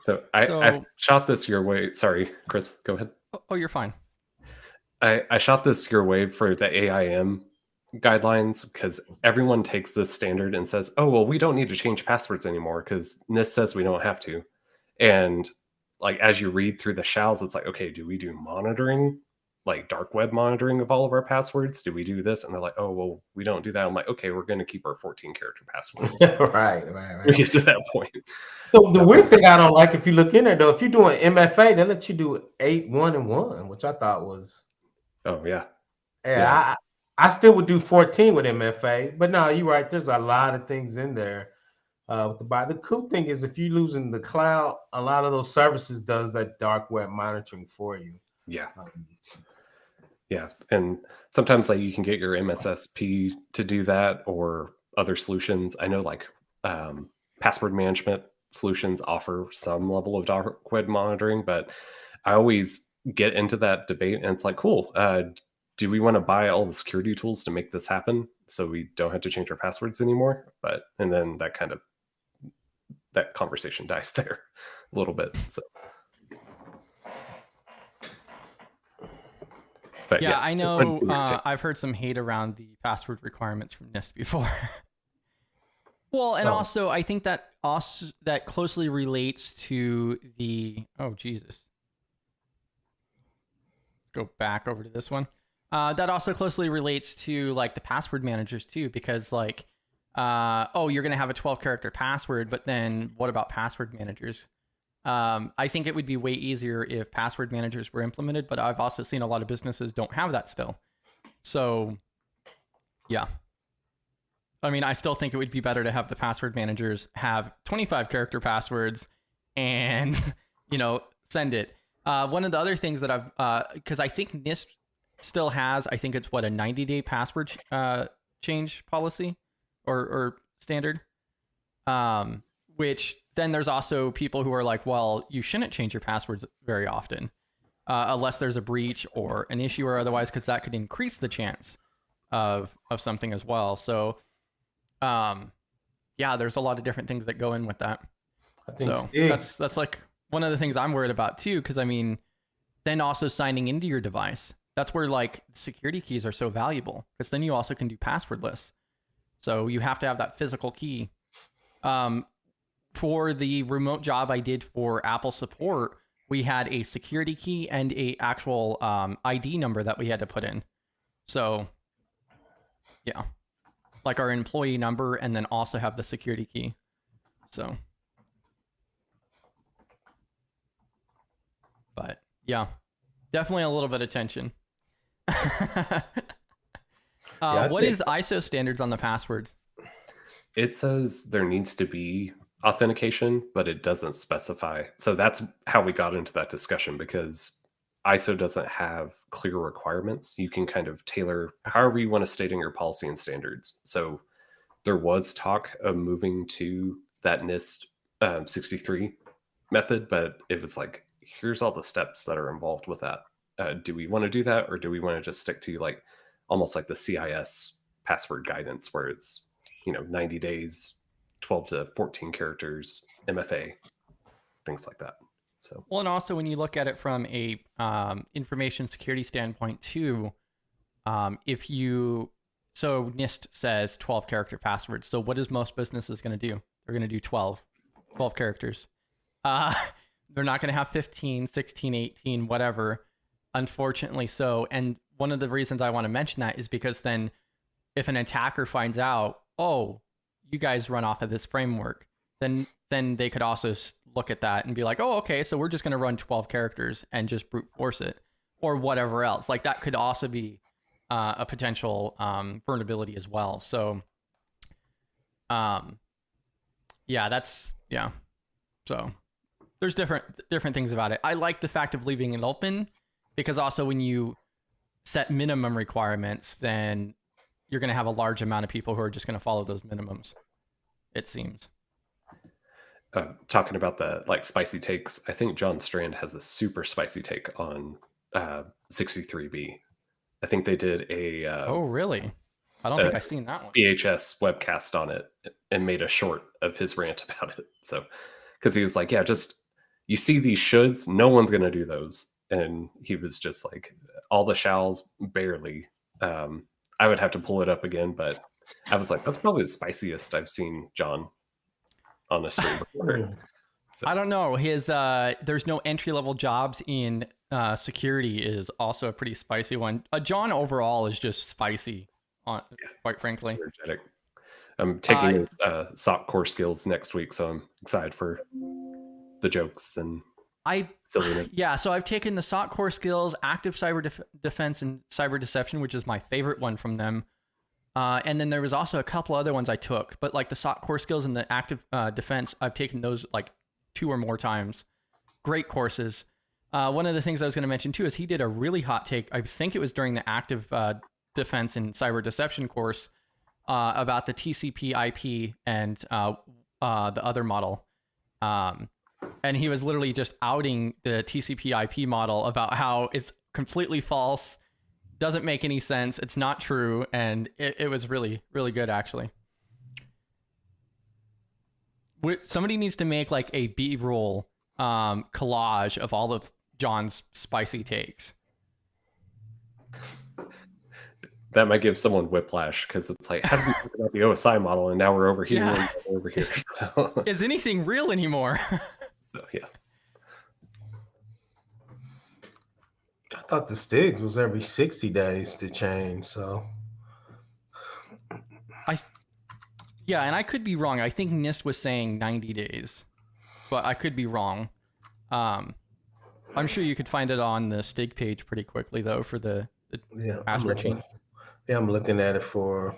So I shot this your way. Sorry, Chris, go ahead. Oh, you're fine. I shot this your way for the AIM guidelines, because everyone takes this standard and says, oh, well, we don't need to change passwords anymore because NIST says we don't have to. And like, as you read through the shalls, it's like, okay, do we do monitoring, like dark web monitoring of all of our passwords? Do we do this? And they're like, oh, well, we don't do that. I'm like, okay, we're going to keep our 14-character passwords. right. We get to that point. So the weird thing I don't like, if you look in there though, if you're doing MFA, they let you do 8, 1, and 1, which I thought was. Oh yeah. Yeah. I still would do 14 with MFA, but no, you're right. There's a lot of things in there. With the cool thing is, if you're losing the cloud, a lot of those services does that dark web monitoring for you. Yeah. Yeah. And sometimes like you can get your MSSP to do that, or other solutions. I know like password management solutions offer some level of dark web monitoring, but I always get into that debate and it's like, cool. Do we want to buy all the security tools to make this happen so we don't have to change our passwords anymore? And then that conversation dies there a little bit. So, but yeah, I know. I've heard some hate around the password requirements from NIST before. Well, and also I think that closely relates to the. Oh Jesus! Go back over to this one. That also closely relates to like the password managers too, because like, you're going to have a 12-character password, but then what about password managers? I think it would be way easier if password managers were implemented, but I've also seen a lot of businesses don't have that still. So yeah. I mean, I still think it would be better to have the password managers have 25-character passwords and, send it. One of the other things that I've, because I think NIST still has, I think it's a 90-day password change policy or standard, which then there's also people who are like, well, you shouldn't change your passwords very often unless there's a breach or an issue or otherwise, because that could increase the chance of something as well. So there's a lot of different things that go in with that. So that's like one of the things I'm worried about too, because I mean, then also signing into your device. That's where like security keys are so valuable, because then you also can do passwordless. So you have to have that physical key. For the remote job I did for Apple support, we had a security key and a actual ID number that we had to put in. So, yeah. like our employee number, and then also have the security key. So, but yeah, definitely a little bit of tension. What is ISO standards on the passwords? It says there needs to be authentication, but it doesn't specify. So that's how we got into that discussion, because ISO doesn't have clear requirements. You can kind of tailor however you want to state in your policy and standards. So there was talk of moving to that NIST 63 method, but it was like, here's all the steps that are involved with that. Do we want to do that, or do we want to just stick to like almost like the CIS password guidance, where it's 90 days, 12 to 14 characters, MFA, things like that. So, well, and also when you look at it from a information security standpoint too, if you, so NIST says 12 character passwords. So what is most businesses going to do? They're going to do 12 characters. They're not going to have 15, 16, 18, whatever, unfortunately. So, and one of the reasons I want to mention that is because then if an attacker finds out, oh, you guys run off of this framework, then they could also look at that and be like, oh, okay, so we're just going to run 12 characters and just brute force it, or whatever else. Like that could also be a potential vulnerability as well. So, yeah. So there's different things about it. I like the fact of leaving it open, because also when you set minimum requirements, then you're going to have a large amount of people who are just going to follow those minimums, it seems. Talking about the like spicy takes, I think John Strand has a super spicy take on 63B. I think they did a oh really? I don't think I've seen that one. VHS webcast on it and made a short of his rant about it. So, because he was like, yeah, just you see these shoulds, no one's going to do those, and he was just like, all the shalls barely. I would have to pull it up again, but I was like, that's probably the spiciest I've seen John on a stream before. So. I don't know. His there's no entry level jobs in security is also a pretty spicy one. John overall is just spicy, quite frankly. Energetic. I'm taking his SOC core skills next week, so I'm excited for the jokes and silliness. Yeah, so I've taken the SOC core skills, active cyber defense, and cyber deception, which is my favorite one from them. And then there was also a couple other ones I took, but like the SOC core skills and the active defense, I've taken those like 2 or more times. Great courses. One of the things I was going to mention too is he did a really hot take. I think it was during the active defense and cyber deception course about the TCP IP and the other model. And he was literally just outing the TCP IP model about how it's completely false, doesn't make any sense, it's not true, and it was really, really good, actually. Somebody needs to make like a B-roll collage of all of John's spicy takes. That might give someone whiplash, because it's like, how did we talk about the OSI model and now we're over here and over here? So. Is anything real anymore? So, yeah. I thought the STIGs was every 60 days to change, so. Yeah, and I could be wrong. I think NIST was saying 90 days, but I could be wrong. I'm sure you could find it on the STIG page pretty quickly, though, for the password change. Yeah, I'm looking at it for.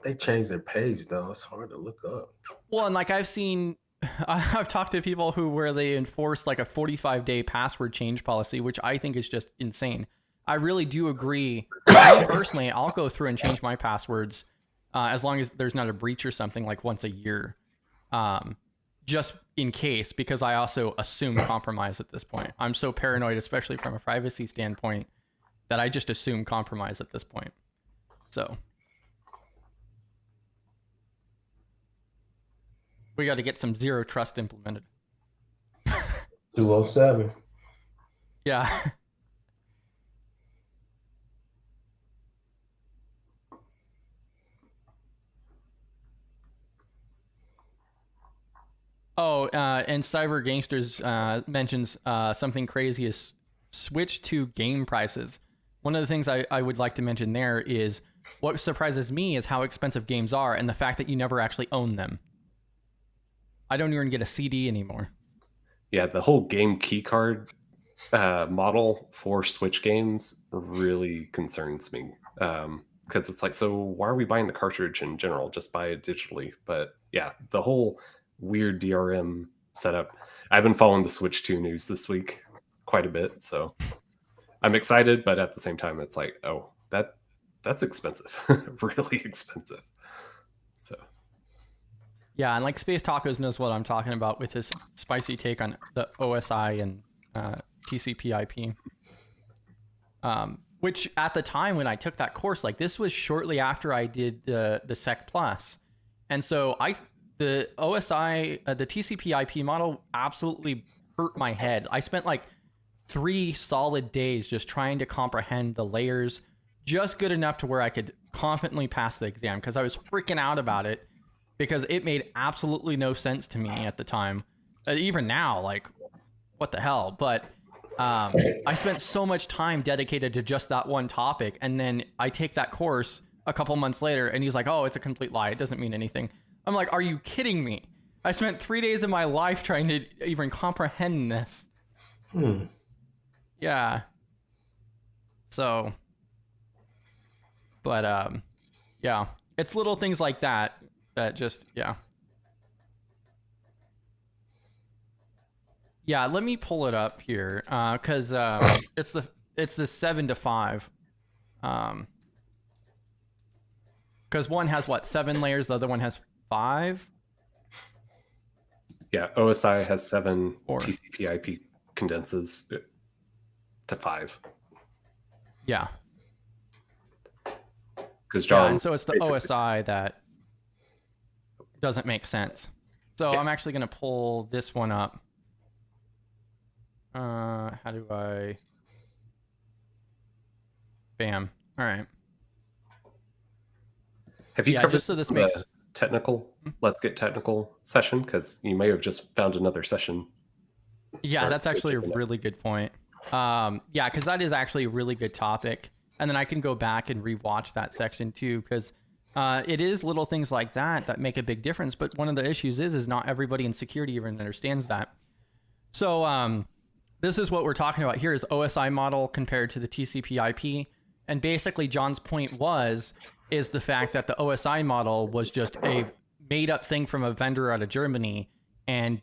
They changed their page, though. It's hard to look up. Well, and like I've talked to people where they enforce like a 45-day password change policy, which I think is just insane. I really do agree. Me personally, I'll go through and change my passwords as long as there's not a breach or something, like once a year, just in case, because I also assume compromise at this point. I'm so paranoid, especially from a privacy standpoint, that I just assume compromise at this point. So we got to get some zero trust implemented. 207. Yeah. Oh, and Cyber Gangsters mentions something crazy is switch to game prices. One of the things I would like to mention there is What surprises me is how expensive games are and the fact that you never actually own them. I don't even get a CD anymore. Yeah, the whole game key card model for Switch games really concerns me. Because it's like, so why are we buying the cartridge in general? Just buy it digitally. But yeah, the whole weird DRM setup. I've been following the Switch 2 news this week quite a bit, so I'm excited, but at the same time, it's like, oh, that's expensive, really expensive. So yeah, and like Space Tacos knows what I'm talking about with his spicy take on the OSI and TCP/IP. Which at the time when I took that course, like this was shortly after I did the Sec Plus, and so the OSI, the TCP/IP model absolutely hurt my head. I spent like 3 solid days just trying to comprehend the layers, just good enough to where I could confidently pass the exam because I was freaking out about it because it made absolutely no sense to me at the time. Even now, like, what the hell? But I spent so much time dedicated to just that one topic, and then I take that course a couple months later, and he's like, "Oh, it's a complete lie. It doesn't mean anything." I'm like, "Are you kidding me? I spent 3 days of my life trying to even comprehend this." Yeah. So, but yeah, it's little things like that that just yeah. Let me pull it up here because it's the 7 to 5. Because one has what, 7 layers, the other one has 5. yeah, OSI has 7, Or TCP/IP condenses to 5. Yeah. Because John, and so it's the OSI that doesn't make sense. So I'm actually going to pull this one up. How do I? Bam. All right. Have you covered just so this makes technical? Let's get technical session because you may have just found another session. Yeah, that's actually a really good point. Yeah, because that is actually a really good topic, and then I can go back and rewatch that section too because it is little things like that that make a big difference. But one of the issues is not everybody in security even understands that. So this is what we're talking about here is OSI model compared to the TCP/IP, and basically John's point is the fact that the OSI model was just a made-up thing from a vendor out of Germany and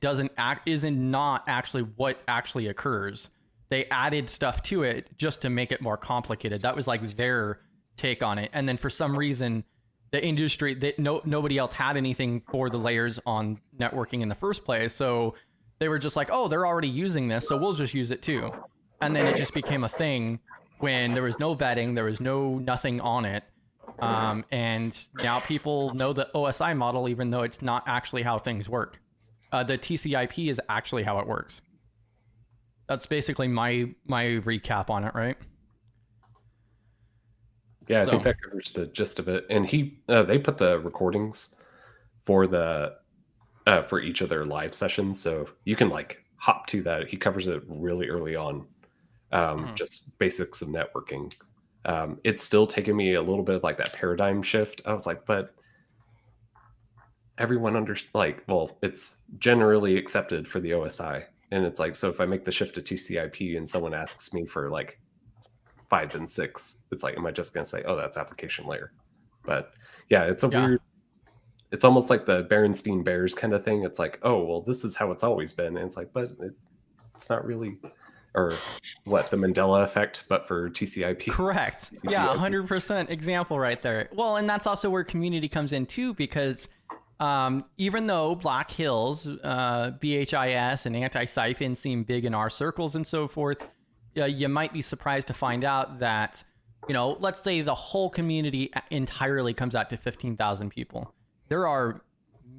isn't not actually what actually occurs. They added stuff to it just to make it more complicated. That was like their take on it. And then for some reason, the industry, nobody else had anything for the layers on networking in the first place. So they were just like, oh, they're already using this, so we'll just use it too. And then it just became a thing when there was no vetting, there was nothing on it. And now people know the OSI model, even though it's not actually how things work. The TCP/IP is actually how it works. That's basically my recap on it, right? Yeah, I think that covers the gist of it. And they put the recordings for for each of their live sessions, so you can like hop to that. He covers it really early on, just basics of networking. It's still taking me a little bit of like that paradigm shift. I was like, but everyone it's generally accepted for the OSI. And it's like, so if I make the shift to TCP and someone asks me for like 5 and 6, it's like, am I just going to say, oh, that's application layer? But yeah, it's weird. It's almost like the Berenstein Bears kind of thing. It's like, oh, well, this is how it's always been. And it's like, but it's not really, or what, the Mandela effect, but for TCP. Correct. TCP/IP. Yeah, 100% example right there. Well, and that's also where community comes in too, because even though Black Hills, BHIS, and anti-siphon seem big in our circles and so forth, you might be surprised to find out that, let's say the whole community entirely comes out to 15,000 people. There are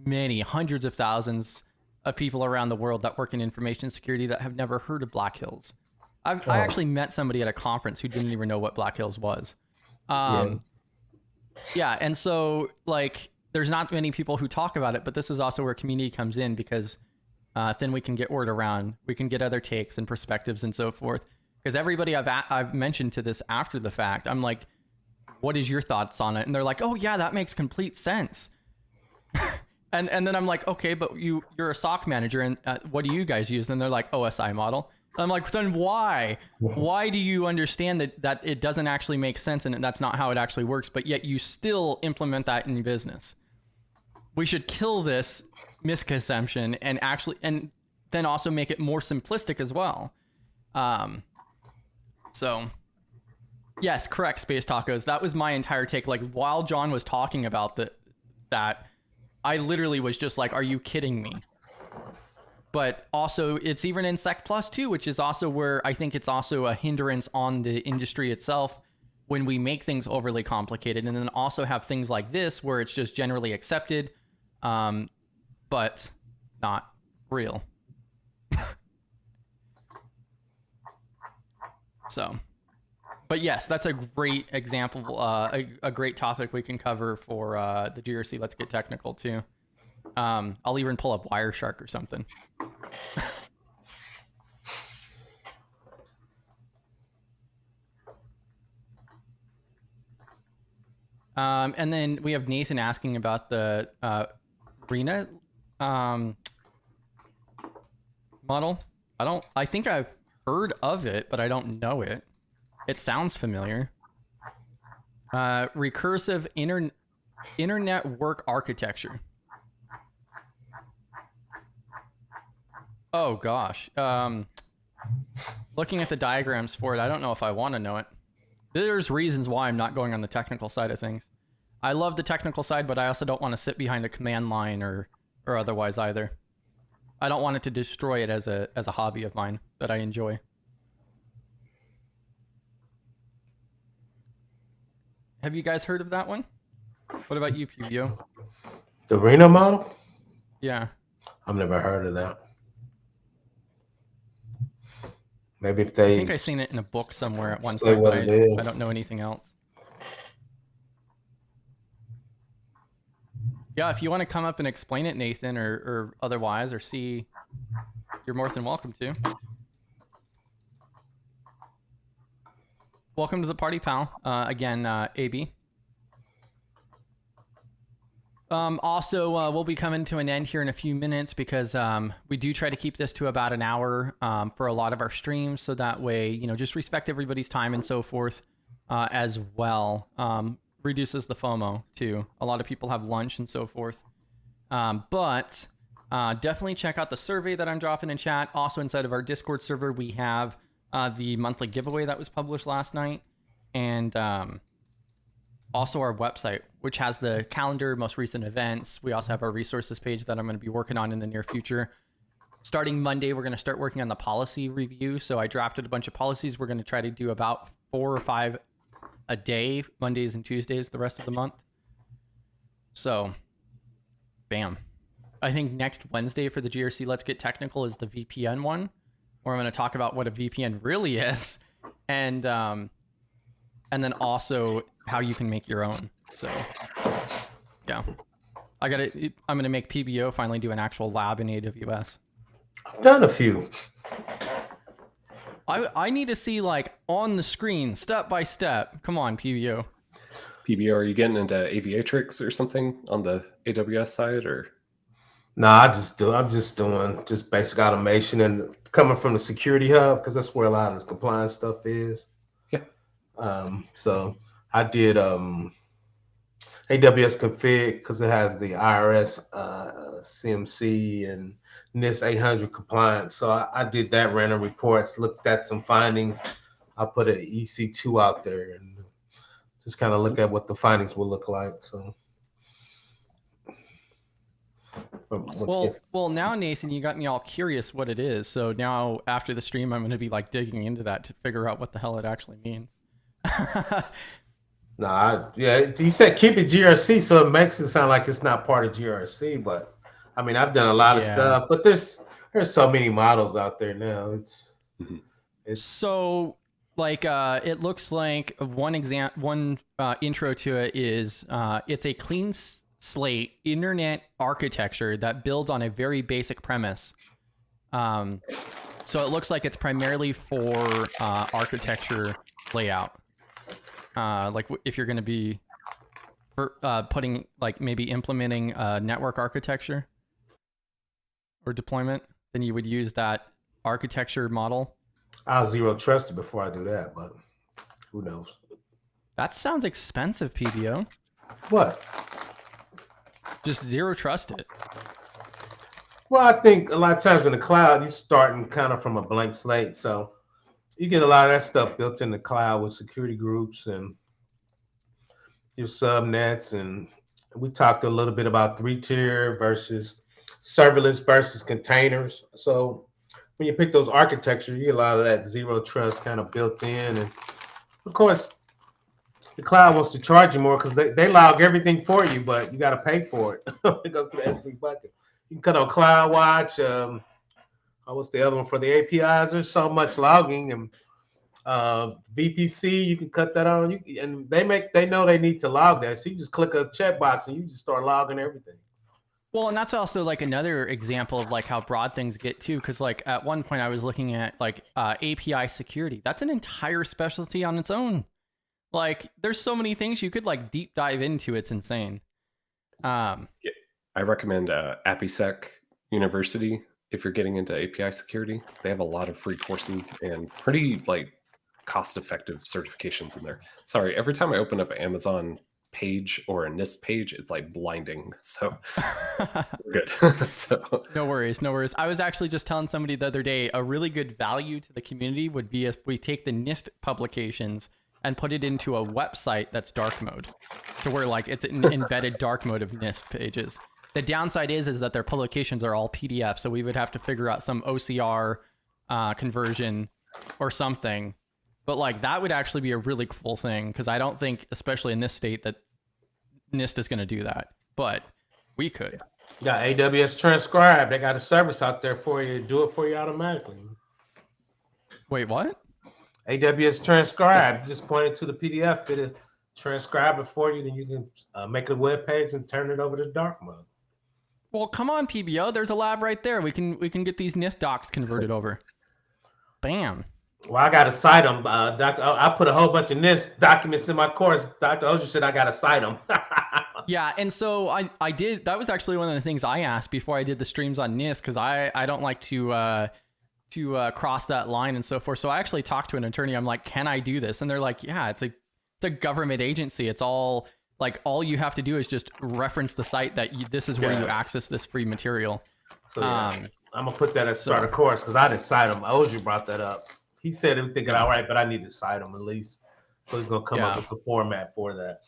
many hundreds of thousands of people around the world that work in information security that have never heard of Black Hills. I actually met somebody at a conference who didn't even know what Black Hills was. And so like there's not many people who talk about it, but this is also where community comes in because then we can get word around, we can get other takes and perspectives and so forth. Because everybody I've mentioned to this after the fact, I'm like, what is your thoughts on it? And they're like, oh yeah, that makes complete sense. and then I'm like, okay, but you're a SOC manager, and what do you guys use? And they're like, OSI model. And I'm like, then why? Why do you understand that it doesn't actually make sense and that's not how it actually works, but yet you still implement that in business? We should kill this misconception and then also make it more simplistic as well. So yes, correct, Space Tacos. That was my entire take. Like, while John was talking about that, I literally was just like, are you kidding me? But also, it's even in Sec Plus too, which is also where I think it's also a hindrance on the industry itself when we make things overly complicated, and then also have things like this where it's just generally accepted, but not real. So, but yes, that's a great example, a great topic we can cover for the GRC. Let's get technical too. I'll even pull up Wireshark or something. And then we have Nathan asking about the RENA model. I think I've heard of it, but I don't know it. It sounds familiar. Recursive internet work architecture. Oh gosh. Looking at the diagrams for it, I don't know if I want to know it. There's reasons why I'm not going on the technical side of things. I love the technical side, but I also don't want to sit behind a command line or otherwise either. I don't want it to destroy it as a hobby of mine that I enjoy. Have you guys heard of that one? What about you, Pubio? The RENA model? Yeah. I've never heard of that. Maybe if they... I think I've seen it in a book somewhere at one point, but I don't know anything else. Yeah, if you want to come up and explain it, Nathan, or otherwise, or see, you're more than welcome to. Welcome to the party, pal. Again, AB. Also, we'll be coming to an end here in a few minutes because we do try to keep this to about an hour for a lot of our streams, so that way, just respect everybody's time and so forth as well. Reduces the FOMO too. A lot of people have lunch and so forth. But definitely check out the survey that I'm dropping in chat. Also inside of our Discord server, we have the monthly giveaway that was published last night, and also our website, which has the calendar, most recent events. We also have our resources page that I'm going to be working on in the near future. Starting Monday, we're going to start working on the policy review. So I drafted a bunch of policies. We're going to try to do about 4 or 5 a day, Mondays and Tuesdays, the rest of the month. So, bam. I think next Wednesday for the GRC Let's Get Technical is the VPN one, where I'm going to talk about what a VPN really is, and then also how you can make your own. So, yeah. I'm going to make PBO finally do an actual lab in AWS. I've done a few. I need to see, like, on the screen, step by step. Come on, PBO. PBO, are you getting into aviatrix or something on the AWS side, or? No, I'm just doing basic automation and coming from the security hub, because that's where a lot of this compliance stuff is. Yeah. So I did AWS config because it has the IRS, CMC, and NIST 800 compliance. So I did that, ran reports, looked at some findings. I put an EC2 out there and just kind of look at what the findings will look like. So. Well, now, Nathan, you got me all curious what it is. So now after the stream, I'm going to be like digging into that to figure out what the hell it actually means. He said keep it GRC, so it makes it sound like it's not part of GRC. But I mean, I've done a lot of stuff, but there's so many models out there now. It's so like it looks like one intro to it is it's a clean slate internet architecture that builds on a very basic premise. So it looks like it's primarily for architecture layout. if you're going to be putting like maybe implementing network architecture or deployment, then you would use that architecture model. I'll zero trust it before I do that, but who knows? That sounds expensive, PBO. What? Just zero trust it. Well, I think a lot of times in the cloud, you're starting kind of from a blank slate. So you get a lot of that stuff built in the cloud with security groups and your subnets. And we talked a little bit about 3-tier versus serverless versus containers. So when you pick those architectures, you get a lot of that zero trust kind of built in. And of course, the cloud wants to charge you more because they log everything for you, but you got to pay for it. It goes through the S3 bucket. You can cut on CloudWatch. What's the other one for the APIs? There's so much logging, and VPC, you can cut that on. And they know they need to log that, so you just click a checkbox and you just start logging everything. Well, and that's also like another example of like how broad things get too, because like at one point I was looking at like API security. That's an entire specialty on its own. Like there's so many things you could like deep dive into. It's insane. Yeah. I recommend AppySec University if you're getting into API security. They have a lot of free courses and pretty like cost-effective certifications in there. Sorry, every time I open up an Amazon page or a NIST page, it's like blinding. So we're good. So no worries. I was actually just telling somebody the other day, a really good value to the community would be if we take the NIST publications and put it into a website that's dark mode, to where like it's an embedded dark mode of NIST pages. The downside is that their publications are all PDF, so we would have to figure out some OCR conversion or something. But like that would actually be a really cool thing, because I don't think, especially in this state, that NIST is going to do that. But we could. Yeah, AWS Transcribe. They got a service out there for you to do it for you automatically. Wait, what? AWS Transcribe. Just point it to the PDF. It'll transcribe it for you. Then you can make a web page and turn it over to dark mode. Well, come on, PBO. There's a lab right there. We can get these NIST docs converted over. Bam. Well, I got to cite them. Doctor, I put a whole bunch of NIST documents in my course. Dr. Ozier said I got to cite them. Yeah, and so I did. That was actually one of the things I asked before I did the streams on NIST, because I don't like to cross that line and so forth. So I actually talked to an attorney. I'm like, can I do this? And they're like, yeah, it's a government agency. It's all like, all you have to do is just reference the site that this is where you access this free material. So yeah, I'm gonna put that at start of course, because I didn't cite him. Ozier brought that up. He said he was thinking, all right, but I need to cite him at least. So he's gonna come up with the format for that.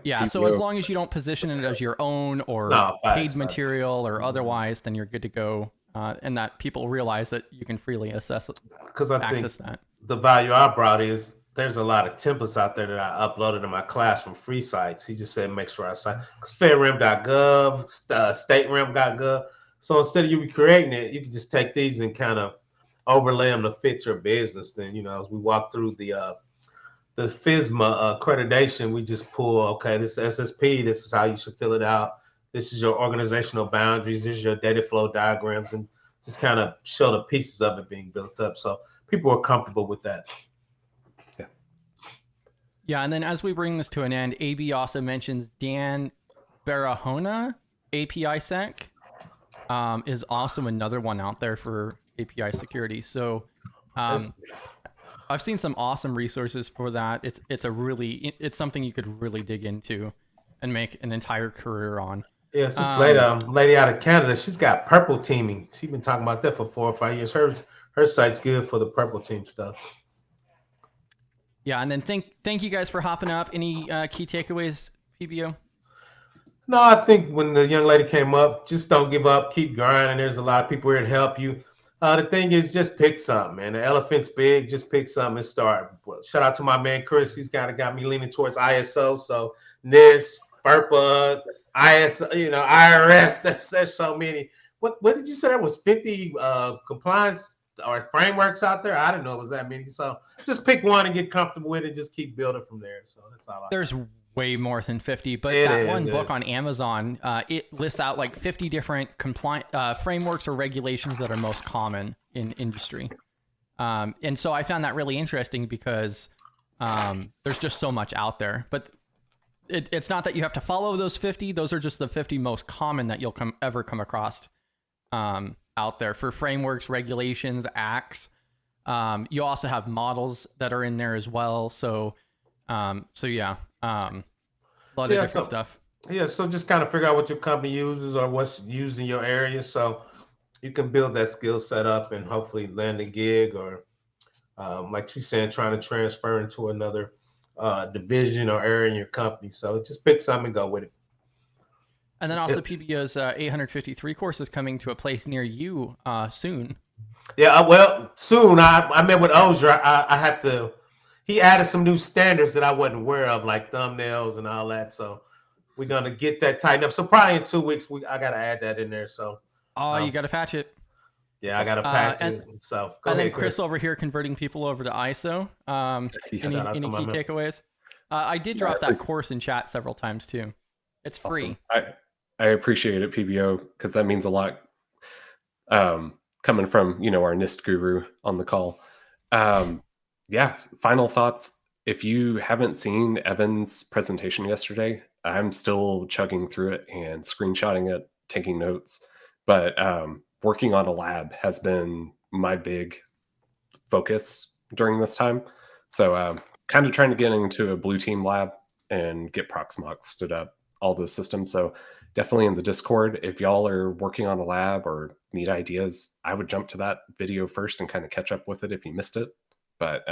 Yeah. So as long as you don't position it as your own or paid material or otherwise, then you're good to go. And that people realize that you can freely access that. The value I brought is there's a lot of templates out there that I uploaded in my class from free sites. He just said make sure I cite, because fedrem.gov, staterem.gov. So instead of you recreating it, you can just take these and kind of overlay them to fit your business. Then, you know, as we walk through the FISMA accreditation, we just pull, okay, this is SSP, this is how you should fill it out. This is your organizational boundaries. This is your data flow diagrams, and just kind of show the pieces of it being built up. So people are comfortable with that. Yeah. And then as we bring this to an end, AB also mentions Dan Barahona, API Sec, is also another one out there for API security. So I've seen some awesome resources for that. It's something you could really dig into and make an entire career on. Yes, this lady out of Canada, she's got purple teaming. She's been talking about that for 4 or 5 years. Her site's good for the purple team stuff. Yeah, and then thank you guys for hopping up. Any key takeaways, PBO? No, I think when the young lady came up, just don't give up, keep grinding. There's a lot of people here to help you. The thing is, just pick something, man. The elephant's big. Just pick something and start. Well, shout out to my man Chris. He's kind of got me leaning towards ISO. So NIST, FERPA, ISO, IRS. There's so many. What did you say? There was 50 compliance or frameworks out there. I didn't know it was that many. So just pick one and get comfortable with it. Just keep building from there. So that's all. There's way more than 50, but one book on Amazon, it lists out like 50 different frameworks or regulations that are most common in industry. And so I found that really interesting because There's just so much out there, but it's not that you have to follow those 50. Those are just the 50 most common that you'll ever come across out there for frameworks, regulations, acts. You also have models that are in there as well. So yeah, a lot of different stuff. Yeah, so just kind of figure out what your company uses or what's used in your area, so you can build that skill set up and hopefully land a gig, or like she's saying, trying to transfer into another division or area in your company. So just pick something and go with it. And then also PBO's 853 course is coming to a place near you soon. Yeah, well, soon. I met with Ozier. I had to. He added some new standards that I wasn't aware of, like thumbnails and all that. So we're gonna get that tightened up. So probably in 2 weeks, I gotta add that in there. So you gotta patch it. Yeah, I gotta patch it. So go ahead, then Chris over here converting people over to ISO. Any key takeaways? I did drop that course in chat several times too. It's free. Awesome. I appreciate it, PBO, because that means a lot. Coming from our NIST guru on the call. Yeah, final thoughts. If you haven't seen Evan's presentation yesterday, I'm still chugging through it and screenshotting it, taking notes. But working on a lab has been my big focus during this time. So kind of trying to get into a blue team lab and get Proxmox stood up, all those systems. So definitely in the Discord, if y'all are working on a lab or need ideas, I would jump to that video first and kind of catch up with it if you missed it. But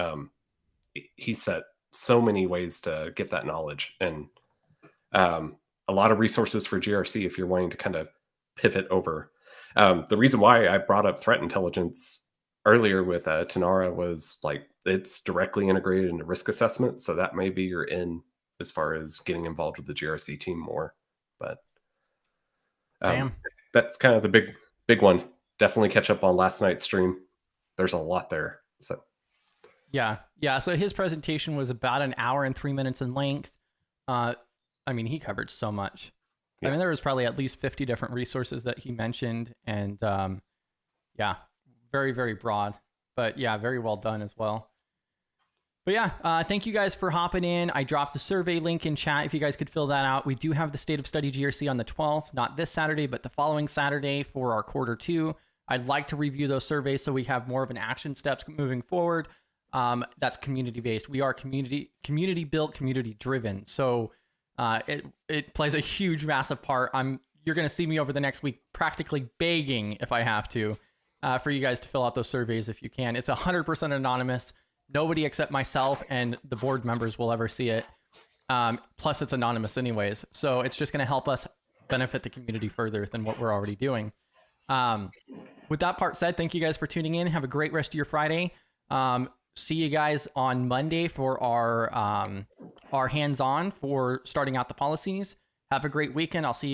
he set so many ways to get that knowledge, and a lot of resources for GRC if you're wanting to kind of pivot over. The reason why I brought up threat intelligence earlier with Tanara was like it's directly integrated into risk assessment, so that may be your in as far as getting involved with the GRC team more. But that's kind of the big one. Definitely catch up on last night's stream. There's a lot there. So yeah. So his presentation was about an hour and 3 minutes in length. I mean, he covered so much. Yeah. I mean, there was probably at least 50 different resources that he mentioned, and yeah, very, very broad, but yeah, very well done as well. But yeah, thank you guys for hopping in. I dropped the survey link in chat if you guys could fill that out. We do have the State of Study GRC on the 12th, not this Saturday, but the following Saturday for our quarter 2. I'd like to review those surveys so we have more of an action steps moving forward. That's community-based. We are community-built, community-driven. So it plays a huge, massive part. You're going to see me over the next week practically begging, if I have to, for you guys to fill out those surveys if you can. It's 100% anonymous. Nobody except myself and the board members will ever see it. Plus, it's anonymous anyways. So it's just going to help us benefit the community further than what we're already doing. With that part said, thank you guys for tuning in. Have a great rest of your Friday. See you guys on Monday for our hands-on for starting out the policies. Have a great weekend. I'll see you